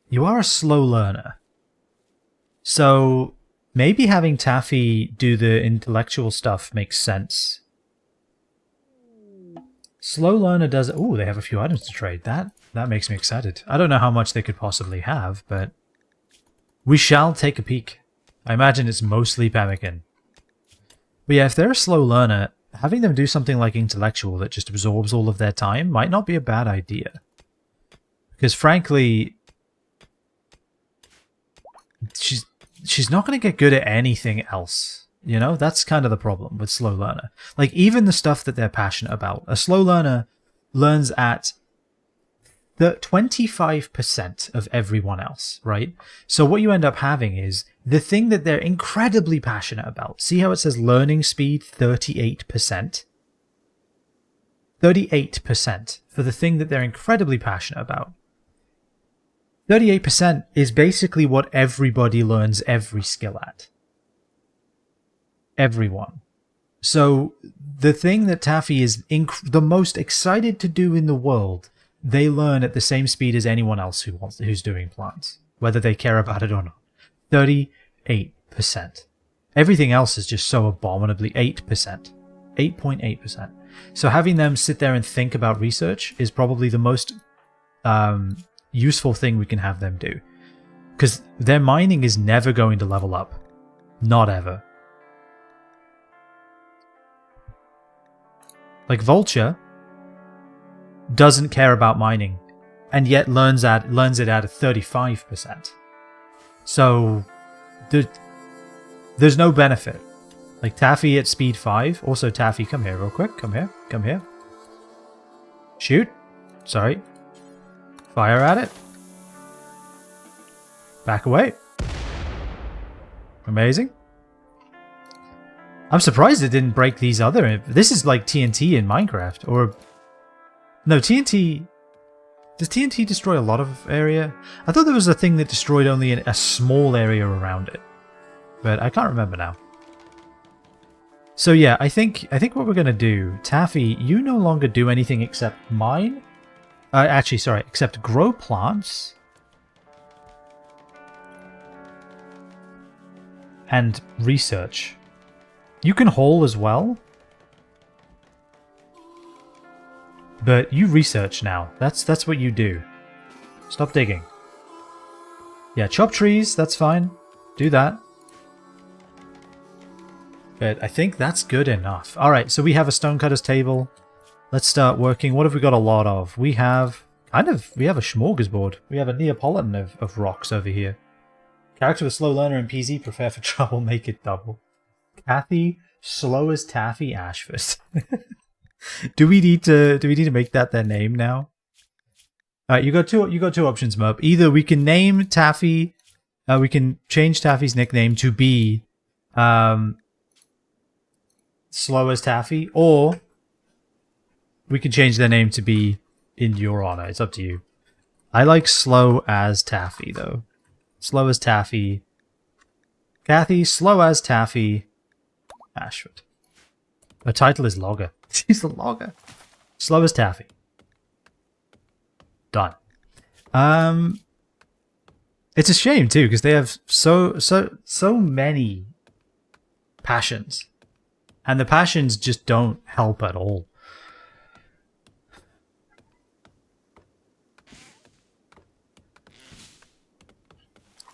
You are a slow learner. So, maybe having Taffy do the intellectual stuff makes sense. Slow learner does... Ooh, they have a few items to trade. That makes me excited. I don't know how much they could possibly have, but... we shall take a peek. I imagine it's mostly pemmican. But yeah, if they're a slow learner, having them do something like intellectual that just absorbs all of their time might not be a bad idea. Because frankly... She's not going to get good at anything else. You know, that's kind of the problem with slow learner. Like, even the stuff that they're passionate about. A slow learner learns at the 25% of everyone else, right? So what you end up having is the thing that they're incredibly passionate about. See how it says learning speed 38%? 38% for the thing that they're incredibly passionate about. 38% is basically what everybody learns every skill at. Everyone. So the thing that Taffy is the most excited to do in the world, they learn at the same speed as anyone else who's doing plants, whether they care about it or not. 38%. Everything else is just so abominably 8%. 8.8%. So having them sit there and think about research is probably the most useful thing we can have them do. Because their mining is never going to level up. Not ever. Like Vulture doesn't care about mining, and yet learns it at a 35%. So there's no benefit. Like Taffy at speed 5. Also, Taffy, come here real quick. Come here. Come here. Shoot. Sorry. Fire at it. Back away. Amazing. I'm surprised it didn't break these other... This is like TNT in Minecraft. Or... No, TNT... Does TNT destroy a lot of area? I thought there was a thing that destroyed only a small area around it. But I can't remember now. So yeah, I think what we're going to do... Taffy, you no longer do anything except mine. Actually, sorry, except grow plants. And research. You can haul as well. But you research now. That's what you do. Stop digging. Yeah, chop trees, that's fine. Do that. But I think that's good enough. Alright, so we have a stonecutter's table. Let's start working. What have we got a lot of? We have a smorgasbord. We have a Neapolitan of rocks over here. Character with slow learner and PZ, prepare for trouble, make it double. Kathy, slow as Taffy Ashford. Do we need to make that their name now? Alright, you got two options, Mub. Either we can name Taffy, we can change Taffy's nickname to be slow as Taffy, or we can change their name to be in your honor. It's up to you. I like slow as taffy, though. Slow as taffy. Kathy, slow as taffy. Ashford. Her title is logger. She's a logger. Slow as taffy. Done. It's a shame too because they have so many passions, and the passions just don't help at all.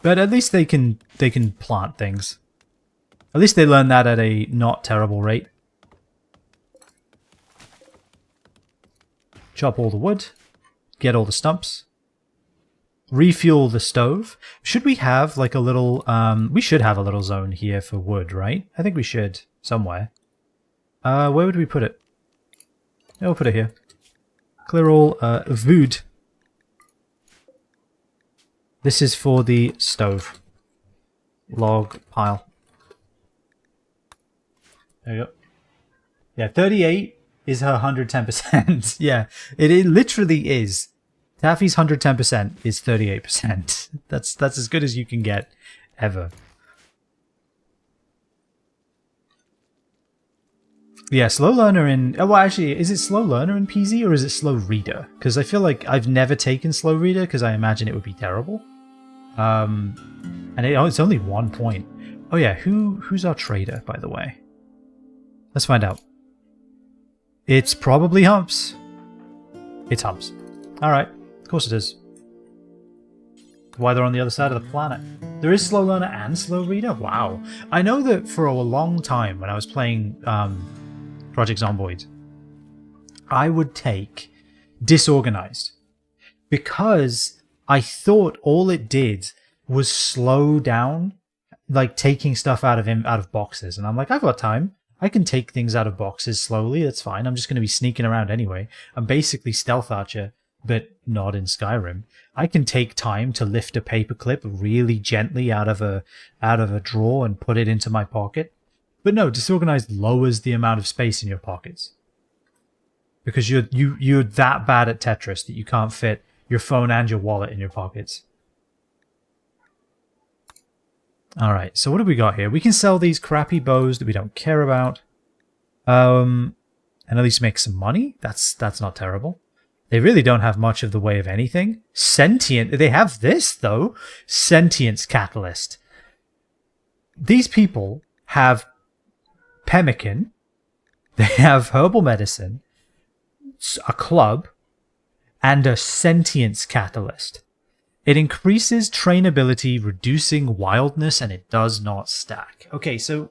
But at least they can plant things. At least they learn that at a not terrible rate. Chop all the wood. Get all the stumps. Refuel the stove. Should we have like a little... we should have a little zone here for wood, right? I think we should. Somewhere. Where would we put it? We'll put it here. Clear all wood. This is for the stove. Log pile. There you go. Yeah, 38 is her 110%. Yeah, it literally is. Taffy's 110% is 38%. That's as good as you can get, ever. Yeah, slow learner in... Oh, well, actually, is it slow learner in PZ or is it slow reader? Because I feel like I've never taken slow reader because I imagine it would be terrible. And it's only 1 point. Oh yeah, who's our trader, by the way? Let's find out. It's probably Humps. It's Humps. Alright, of course it is. Why they're on the other side of the planet. There is slow learner and slow reader? Wow. I know that for a long time when I was playing Project Zomboid, I would take disorganized because I thought all it did was slow down, like taking stuff out of boxes. And I'm like, I've got time. I can take things out of boxes slowly. That's fine. I'm just going to be sneaking around anyway. I'm basically Stealth Archer, but not in Skyrim. I can take time to lift a paperclip really gently out of a drawer and put it into my pocket. But no, disorganized lowers the amount of space in your pockets. Because you're that bad at Tetris that you can't fit your phone and your wallet in your pockets. Alright, so what do we got here? We can sell these crappy bows that we don't care about. And at least make some money. That's not terrible. They really don't have much of the way of anything. Sentient. They have this, though. Sentience Catalyst. These people have pemmican. They have herbal medicine, a club, and a sentience catalyst. It increases trainability, reducing wildness, and it does not stack. Okay, so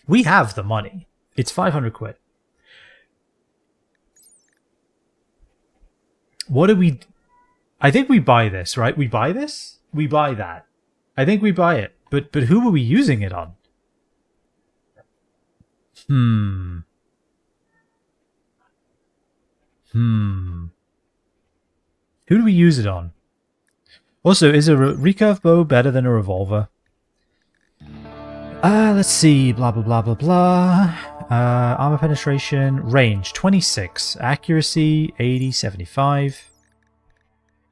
we have the money. It's 500 quid. What do we... I think we buy this, right? We buy this? We buy that. I think we buy it. But who are we using it on? Who do we use it on? Also, is a recurve bow better than a revolver? Let's see. Blah, blah, blah, blah, blah. Armor penetration. Range, 26. Accuracy, 80, 75.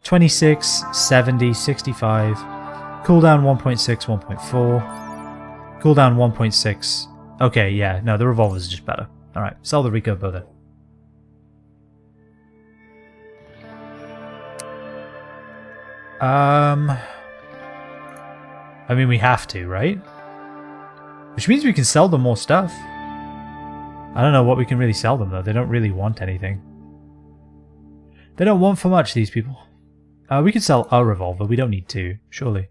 26, 70, 65. Cooldown, 1.6, 1.4. Cooldown, 1.6. Okay, yeah. No, the revolver is just better. Alright, sell the recurve bow then. I mean, we have to, right? Which means we can sell them more stuff. I don't know what we can really sell them, though. They don't really want anything. They don't want for much, these people. We could sell a revolver. We don't need to, surely.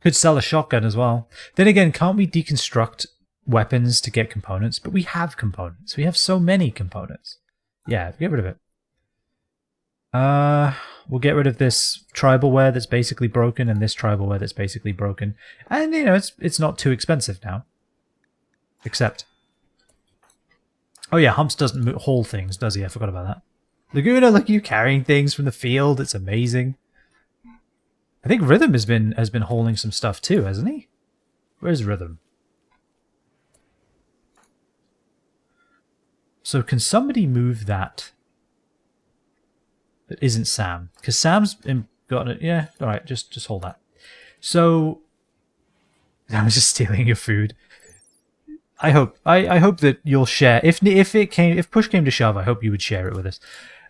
Could sell a shotgun as well. Then again, can't we deconstruct weapons to get components? But we have components. We have so many components. Yeah, get rid of it. We'll get rid of this tribal wear that's basically broken and this tribal wear that's basically broken. And, you know, it's not too expensive now. Except... Oh yeah, Humps doesn't haul things, does he? I forgot about that. Laguna, look at you carrying things from the field. It's amazing. I think Rhythm has been hauling some stuff too, hasn't he? Where's Rhythm? So can somebody move that? that isn't Sam? Because Sam's got it. Yeah, all right, just hold that. So I was just stealing your food. I hope that you'll share. If push came to shove, I hope you would share it with us.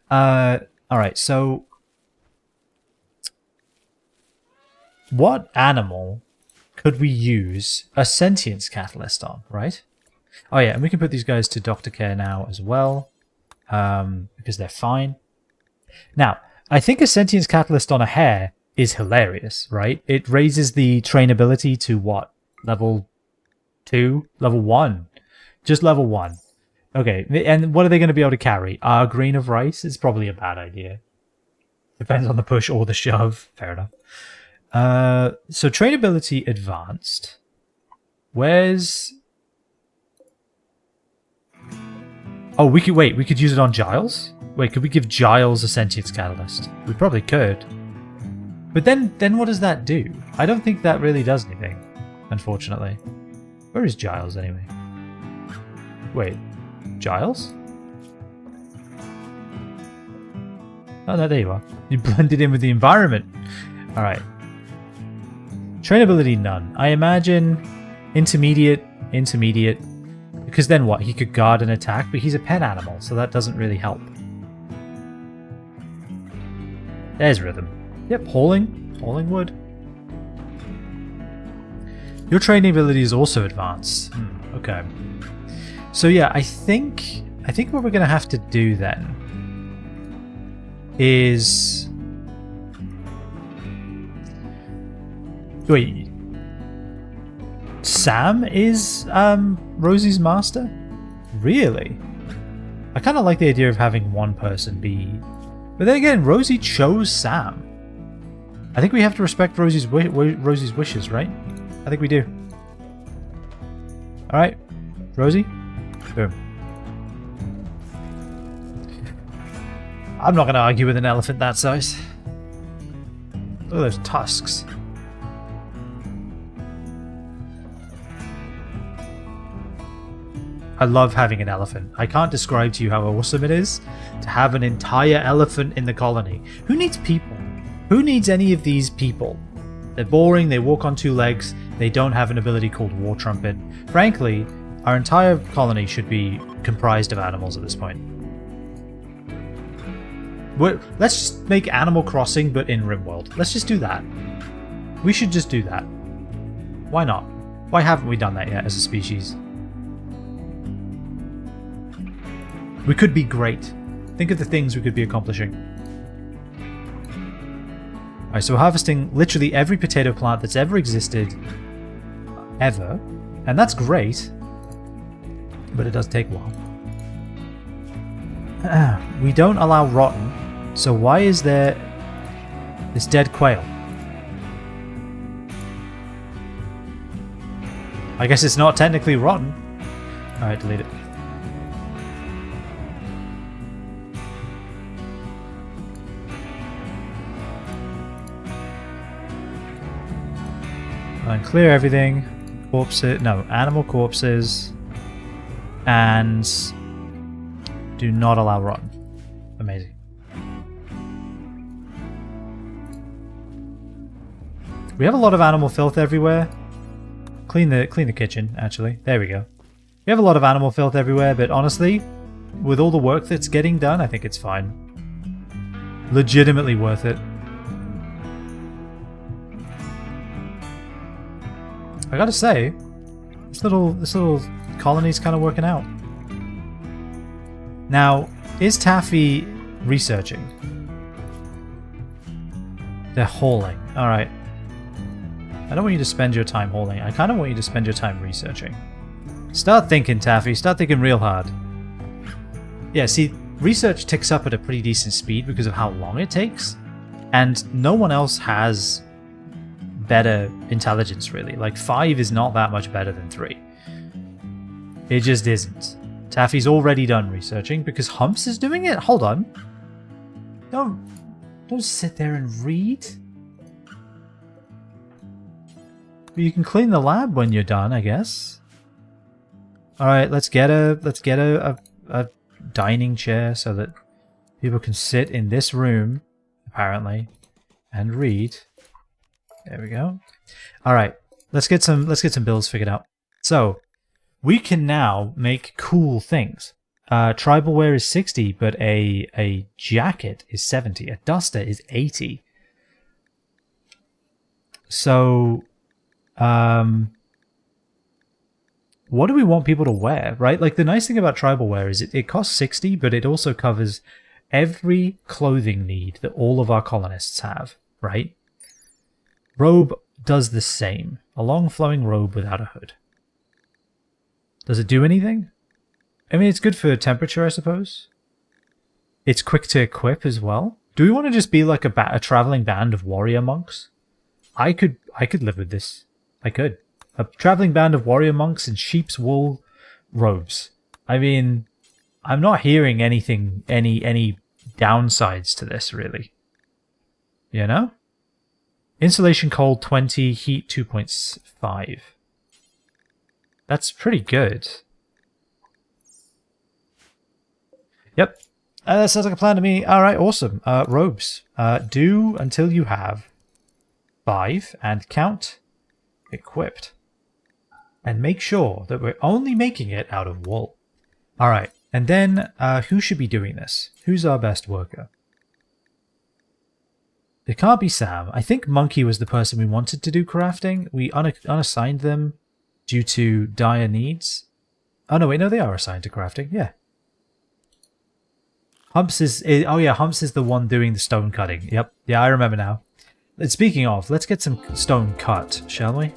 All right, so what animal could we use a sentience catalyst on, right? Oh yeah, and we can put these guys to doctor care now as well, because they're fine. Now, I think a sentience catalyst on a hare is hilarious, right? It raises the trainability to what? Level 2? Level 1? Just level 1. Okay, and what are they going to be able to carry? A grain of rice is probably a bad idea. Depends on the push or the shove. Fair enough. So trainability advanced. Where's... Oh, we could use it on Giles? Wait, could we give Giles a sentience catalyst? We probably could. But then what does that do? I don't think that really does anything, unfortunately. Where is Giles anyway? Wait, Giles? Oh no, there you are. You blended in with the environment. Alright. Trainability none. I imagine intermediate. Because then what? He could guard and attack, but he's a pet animal, so that doesn't really help. There's rhythm. Yep, hauling wood. Your training ability is also advanced. Okay. So yeah, I think what we're gonna have to do then is... Wait. Sam is Rosie's master? Really? I kind of like the idea of having one person be... But then again, Rosie chose Sam. I think we have to respect Rosie's wishes, right? I think we do. Alright. Rosie? Boom. I'm not going to argue with an elephant that size. Look at those tusks. I love having an elephant. I can't describe to you how awesome it is to have an entire elephant in the colony. Who needs people? Who needs any of these people? They're boring, they walk on two legs, they don't have an ability called War Trumpet. Frankly, our entire colony should be comprised of animals at this point. Let's just make Animal Crossing, but in Rimworld. Let's just do that. We should just do that. Why not? Why haven't we done that yet as a species? We could be great. Think of the things we could be accomplishing. Alright, so we're harvesting literally every potato plant that's ever existed. Ever. And that's great. But it does take a while. We don't allow rotten. So why is there this dead quail? I guess it's not technically rotten. Alright, delete it. And clear everything. Corpses. No, animal corpses. And do not allow rotten. Amazing. We have a lot of animal filth everywhere. Clean the kitchen, actually. There we go. We have a lot of animal filth everywhere, but honestly, with all the work that's getting done, I think it's fine. Legitimately worth it. I gotta say, this little colony's kind of working out. Now, is Taffy researching? They're hauling. Alright. I don't want you to spend your time hauling. I kind of want you to spend your time researching. Start thinking, Taffy. Start thinking real hard. Yeah, see, research ticks up at a pretty decent speed because of how long it takes. And no one else has better intelligence, really. Like, 5 is not that much better than 3. It just isn't. Taffy's already done researching because Humps is doing it? Hold on. Don't sit there and read. You can clean the lab when you're done, I guess. Alright, let's get a dining chair so that People can sit in this room, apparently, and read. There we go. All right, let's get some builds figured out. So we can now make cool things. Tribal wear is 60, but a jacket is 70. A duster is 80. So, what do we want people to wear, right? Like, the nice thing about tribal wear is it costs 60, but it also covers every clothing need that all of our colonists have, right? Robe does the same. A long flowing robe without a hood. Does it do anything? I mean, it's good for temperature, I suppose. It's quick to equip as well. Do we want to just be like a traveling band of warrior monks? I could live with this. I could. A traveling band of warrior monks in sheep's wool robes. I mean, I'm not hearing anything, any downsides to this, really. You know? Insulation cold 20, heat 2.5. That's pretty good. Yep. That sounds like a plan to me. Alright, awesome. Robes. Do until you have 5 and count equipped. And make sure that we're only making it out of wool. Alright, and then who should be doing this? Who's our best worker? It can't be Sam. I think Monkey was the person we wanted to do crafting. We unassigned them due to dire needs. Oh no, wait, no, they are assigned to crafting, yeah. Humps is oh yeah, Humps is the one doing the stone cutting. Yep, yeah, I remember now. Speaking of, let's get some stone cut, shall we?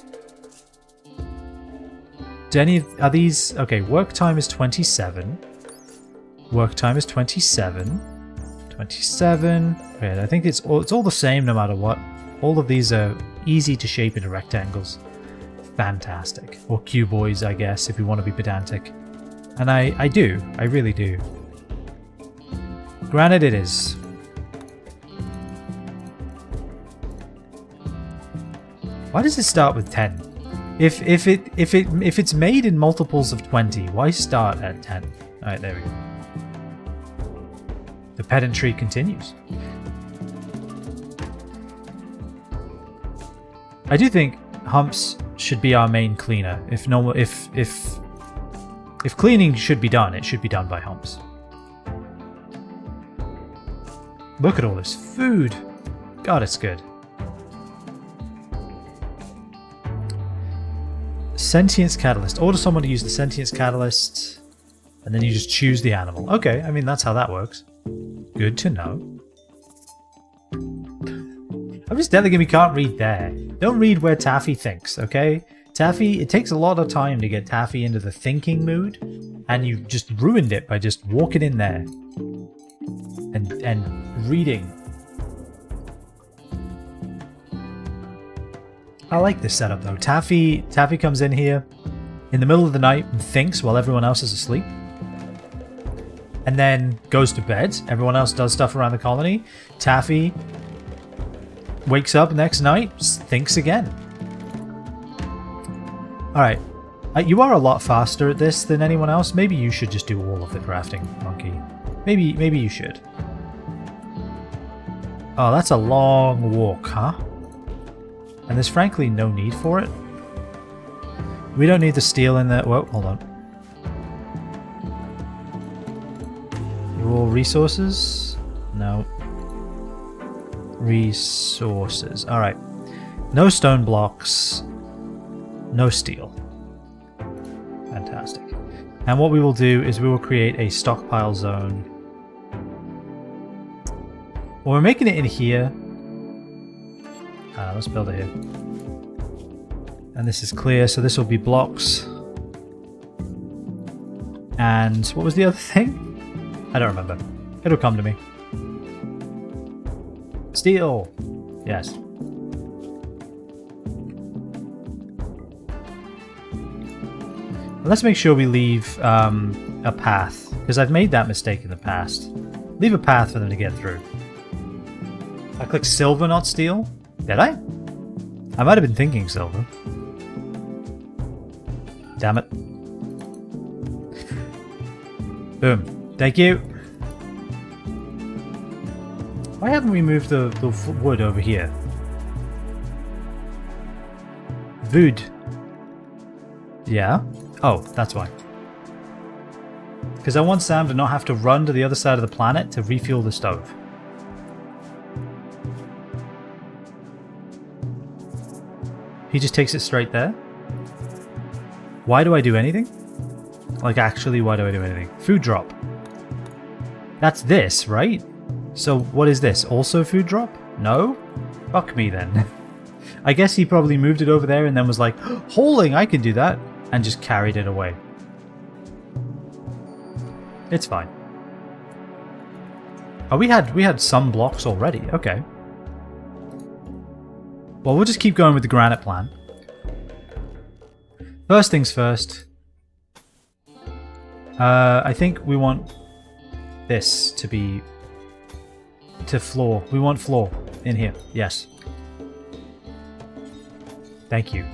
Are these... Okay, work time is 27. Work time is 27. 27. Okay, I think it's all the same no matter what. All of these are easy to shape into rectangles. Fantastic. Or cuboids, I guess, if you want to be pedantic. And I do. I really do. Granted, it is. Why does it start with 10? If it's made in multiples of 20, why start at 10? Alright, there we go. The pedantry continues. I do think Humps should be our main cleaner. If cleaning should be done, it should be done by Humps. Look at all this food. God, it's good. Sentience Catalyst. Order someone to use the Sentience Catalyst, and then you just choose the animal. Okay, I mean, that's how that works. Good to know. I'm just telling him he can't read there. Don't read where Taffy thinks, okay? Taffy, it takes a lot of time to get Taffy into the thinking mood, and you just ruined it by just walking in there and reading. I like this setup though. Taffy comes in here in the middle of the night and thinks while everyone else is asleep. And then goes to bed. Everyone else does stuff around the colony. Taffy wakes up next night, thinks again. Alright. You are a lot faster at this than anyone else. Maybe you should just do all of the crafting, Monkey. Maybe you should. Oh, that's a long walk, huh? And there's frankly no need for it. We don't need the steel in there. Whoa, hold on. Raw resources? No. Resources. Alright. No stone blocks. No steel. Fantastic. And what we will do is we will create a stockpile zone. Well, we're making it in here. Let's build it here. And this is clear, so this will be blocks. And what was the other thing? I don't remember. It'll come to me. Steel! Yes. Let's make sure we leave a path, because I've made that mistake in the past. Leave a path for them to get through. I clicked silver, not steel. Did I? I might have been thinking silver. Damn it. Boom. Thank you. Why haven't we moved the wood over here? Wood. Yeah? Oh, that's why. Because I want Sam to not have to run to the other side of the planet to refuel the stove. He just takes it straight there? Why do I do anything? Like, actually, why do I do anything? Food drop. That's this, right? So, what is this? Also food drop? No? Fuck me then. I guess he probably moved it over there and then was like, hauling, I can do that, and just carried it away. It's fine. Oh, we had some blocks already. Okay. Well, we'll just keep going with the granite plan. First things first. I think we want this to be to floor. We want floor in here. Yes. Thank you.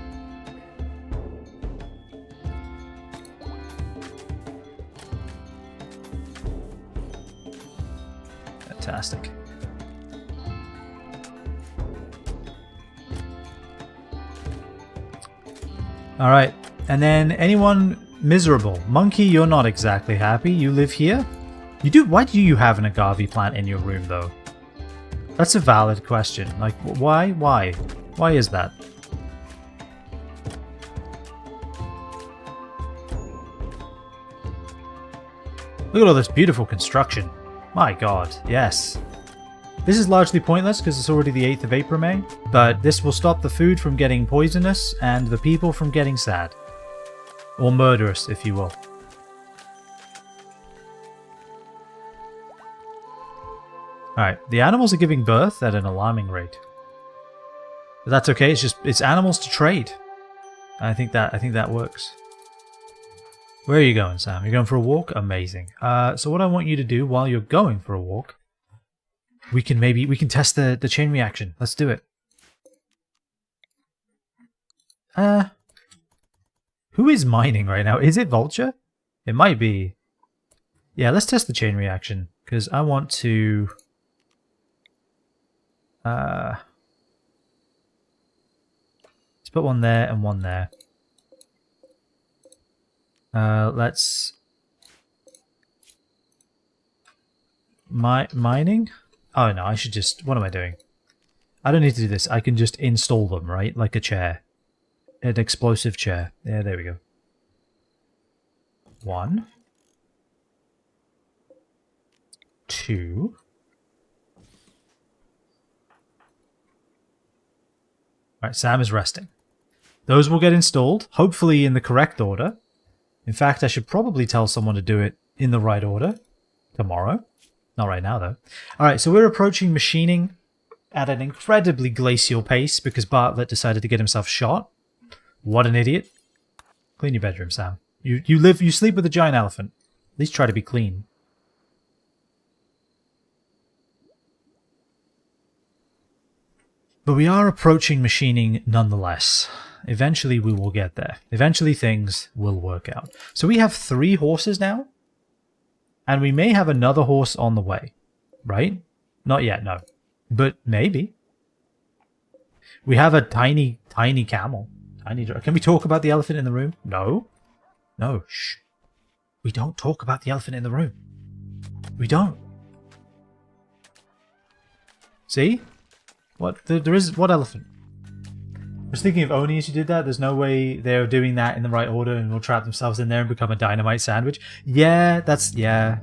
Fantastic. All right. And then anyone miserable? Monkey, you're not exactly happy. You live here? You do. Why do you have an agave plant in your room, though? That's a valid question. Like, why? Why? Why is that? Look at all this beautiful construction. My god, yes. This is largely pointless because it's already the 8th of April, May, but this will stop the food from getting poisonous and the people from getting sad. Or murderous, if you will. Alright, the animals are giving birth at an alarming rate. But that's okay, it's animals to trade. I think that works. Where are you going, Sam? You're going for a walk? Amazing. So what I want you to do while you're going for a walk, we can test the chain reaction. Let's do it. Who is mining right now? Is it Vulture? It might be. Yeah, let's test the chain reaction because I want to. Let's put one there and one there. Let's mining. Oh no, I should just. What am I doing? I don't need to do this. I can just install them, right? Like a chair, an explosive chair. Yeah, there we go. 1, 2. Alright, Sam is resting. Those will get installed, hopefully in the correct order. In fact, I should probably tell someone to do it in the right order tomorrow. Not right now, though. Alright, so we're approaching machining at an incredibly glacial pace because Bartlett decided to get himself shot. What an idiot. Clean your bedroom, Sam. You sleep with a giant elephant. At least try to be clean. But we are approaching machining nonetheless. Eventually we will get there. Eventually things will work out. So we have 3 horses now. And we may have another horse on the way. Right? Not yet, no. But maybe. We have a tiny camel. Can we talk about the elephant in the room? No. No, shh. We don't talk about the elephant in the room. We don't. See? What? There is... What elephant? I was thinking of Oni as you did that. There's no way they're doing that in the right order and will trap themselves in there and become a dynamite sandwich. Yeah, yeah.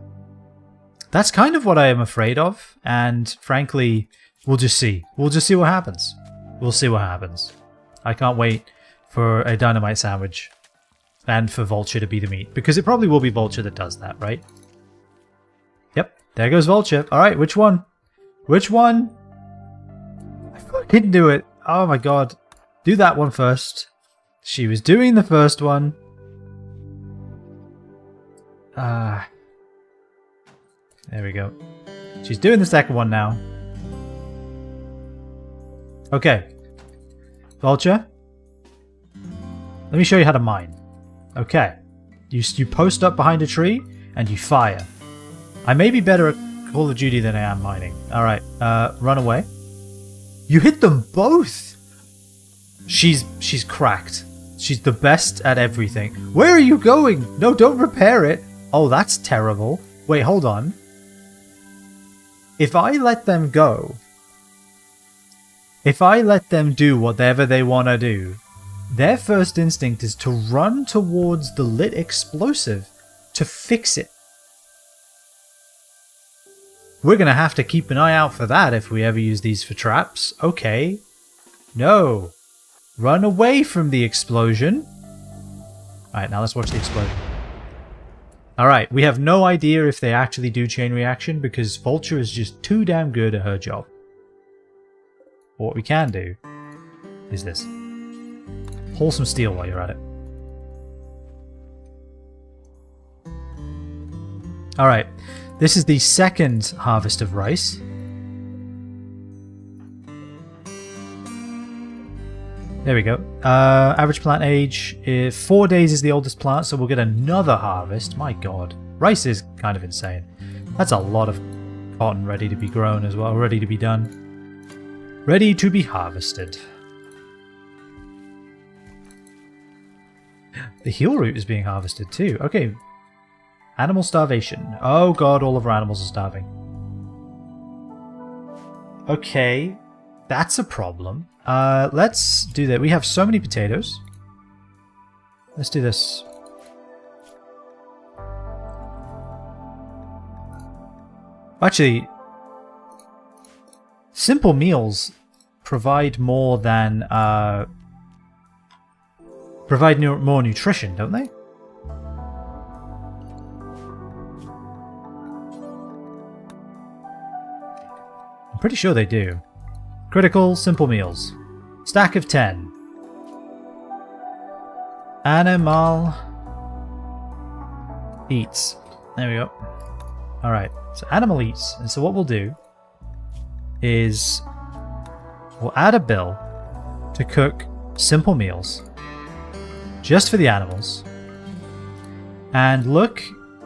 That's kind of what I am afraid of. And frankly, we'll just see. We'll just see what happens. We'll see what happens. I can't wait for a dynamite sandwich and for Vulture to be the meat. Because it probably will be Vulture that does that, right? Yep, there goes Vulture. Alright, which one? Which one? I fucking do it. Oh my god. Do that one first. She was doing the first one. There we go. She's doing the second one now. Okay. Vulture. Let me show you how to mine. Okay. You post up behind a tree and you fire. I may be better at Call of Duty than I am mining. Alright, run away. You hit them both! She's cracked. She's the best at everything. Where are you going? No, don't repair it. Oh, that's terrible. Wait, hold on. If I let them go, if I let them do whatever they want to do, their first instinct is to run towards the lit explosive to fix it. We're going to have to keep an eye out for that if we ever use these for traps. Okay. No. Run away from the explosion. Alright, now let's watch the explosion. Alright, we have no idea if they actually do chain reaction because Vulture is just too damn good at her job. What we can do is this. Pull some steel while you're at it. Alright, this is the second harvest of rice. There we go. Average plant age, 4 days is the oldest plant, so we'll get another harvest. My god. Rice is kind of insane. That's a lot of cotton ready to be grown as well, ready to be done. Ready to be harvested. The heel root is being harvested too. Okay. Animal starvation. Oh god, all of our animals are starving. Okay. That's a problem. Let's do that. We have so many potatoes. Let's do this. Actually, simple meals provide more than more nutrition, don't they? I'm pretty sure they do. Critical, simple meals. Stack of 10. Animal eats. There we go. Alright, so animal eats. And so what we'll do is we'll add a bill to cook simple meals just for the animals. And look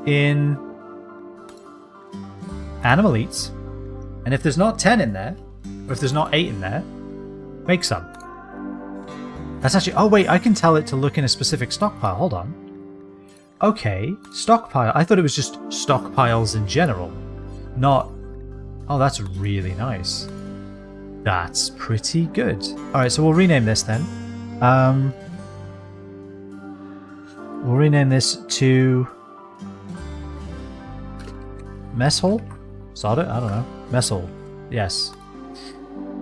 in animal eats. And if there's not 10 in there, or if there's not 8 in there, make some. That's actually... Oh wait, I can tell it to look in a specific stockpile. Hold on. Okay, stockpile. I thought it was just stockpiles in general. Not... Oh, that's really nice. That's pretty good. Alright, so we'll rename this then. We'll rename this to... Mess hole? Solder? I don't know. Mess hole. Yes.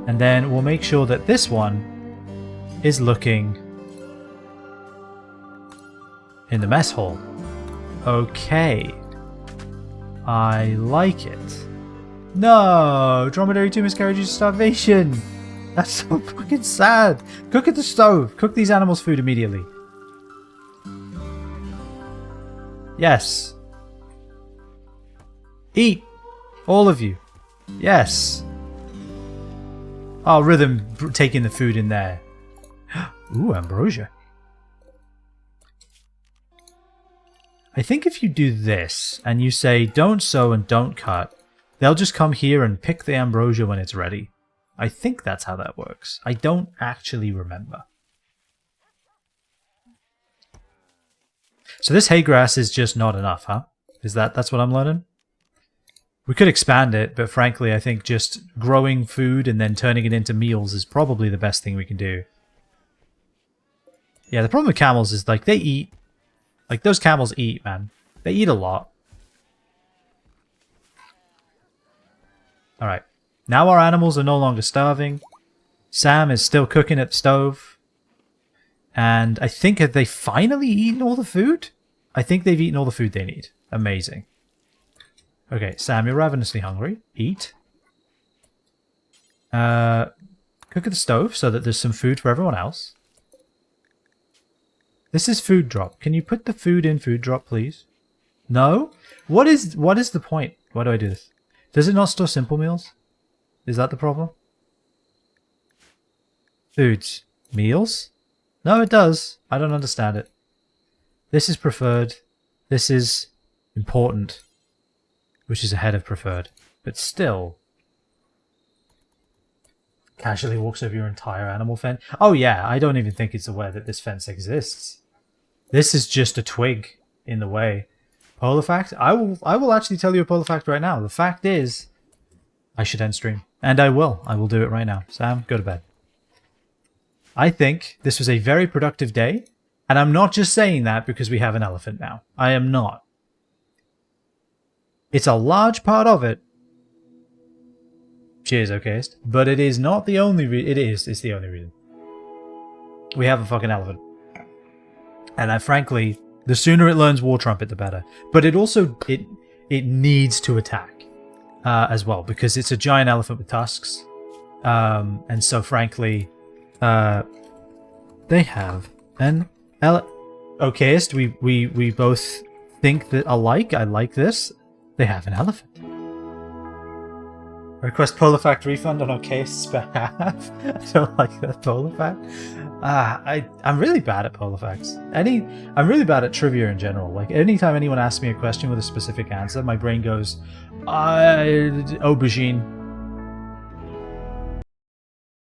And then we'll make sure that this one is looking in the mess hall. Okay. I like it. No! Dromedary 2 miscarriages of starvation! That's so fucking sad! Cook at the stove! Cook these animals' food immediately. Yes. Eat! All of you. Yes. Oh, Rhythm taking the food in there. Ooh, ambrosia. I think if you do this, and you say don't sew and don't cut, they'll just come here and pick the ambrosia when it's ready. I think that's how that works. I don't actually remember. So this hay grass is just not enough, huh? That's what I'm learning? We could expand it, but frankly, I think just growing food and then turning it into meals is probably the best thing we can do. Yeah, the problem with camels is, like, they eat. Like, those camels eat, man. They eat a lot. Alright. Now our animals are no longer starving. Sam is still cooking at the stove. And I think, have they finally eaten all the food? I think they've eaten all the food they need. Amazing. Okay, Sam, you're ravenously hungry. Eat. Cook at the stove so that there's some food for everyone else. This is food drop. Can you put the food in food drop, please? No? What is the point? Why do I do this? Does it not store simple meals? Is that the problem? Foods. Meals? No, it does. I don't understand it. This is preferred. This is important. Which is ahead of preferred. but still. Casually walks over your entire animal fence. Oh yeah, I don't even think it's aware that this fence exists. This is just a twig in the way. Polar fact? I will actually tell you a polar fact right now. The fact is, I should end stream. And I will. I will do it right now. Sam, go to bed. I think this was a very productive day. And I'm not just saying that because we have an elephant now. I am not. It's a large part of it. Cheers, okayist. But it is not the only reason. It's the only reason. We have a fucking elephant. And frankly, the sooner it learns War Trumpet, the better. But it also, it needs to attack as well. Because it's a giant elephant with tusks. And so frankly, they have an okayist. We both think that alike. I like this. They have an elephant. Request polar fact refund on okayist's behalf. I don't like that polar fact. I'm really bad at polar facts. I'm really bad at trivia in general. Like anytime anyone asks me a question with a specific answer, my brain goes, aubergine.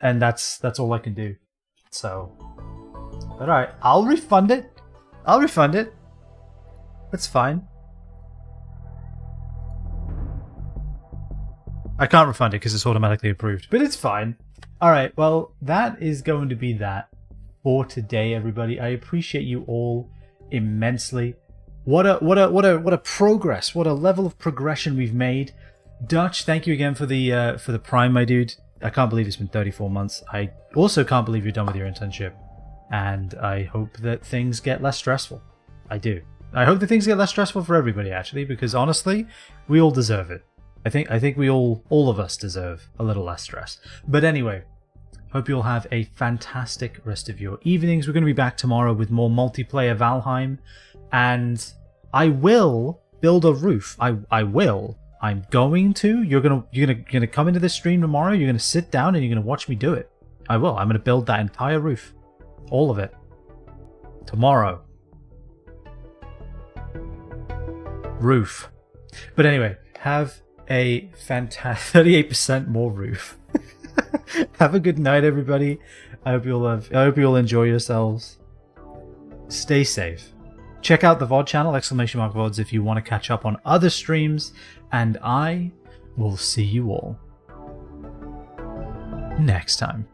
And that's all I can do. So, but alright, I'll refund it. That's fine. I can't refund it because it's automatically approved, but it's fine. Alright, well, that is going to be that for today, everybody. I appreciate you all immensely. What a progress, what a level of progression we've made. Dutch, thank you again for the Prime, my dude. I can't believe it's been 34 months. I also can't believe you're done with your internship. And I hope that things get less stressful. I do. I hope that things get less stressful for everybody, actually, because honestly, we all deserve it. I think we all of us deserve a little less stress. But anyway, hope you'll have a fantastic rest of your evenings. We're going to be back tomorrow with more multiplayer Valheim. And I will build a roof. I will. I'm going to. You're gonna come into this stream tomorrow. You're gonna sit down and you're gonna watch me do it. I will. I'm gonna build that entire roof, all of it, tomorrow. Roof. But anyway, have a fantastic 38% more roof. Have a good night, everybody. I hope you'll enjoy yourselves. Stay safe. Check out the VOD channel, !VODs, if you want to catch up on other streams. And I will see you all next time.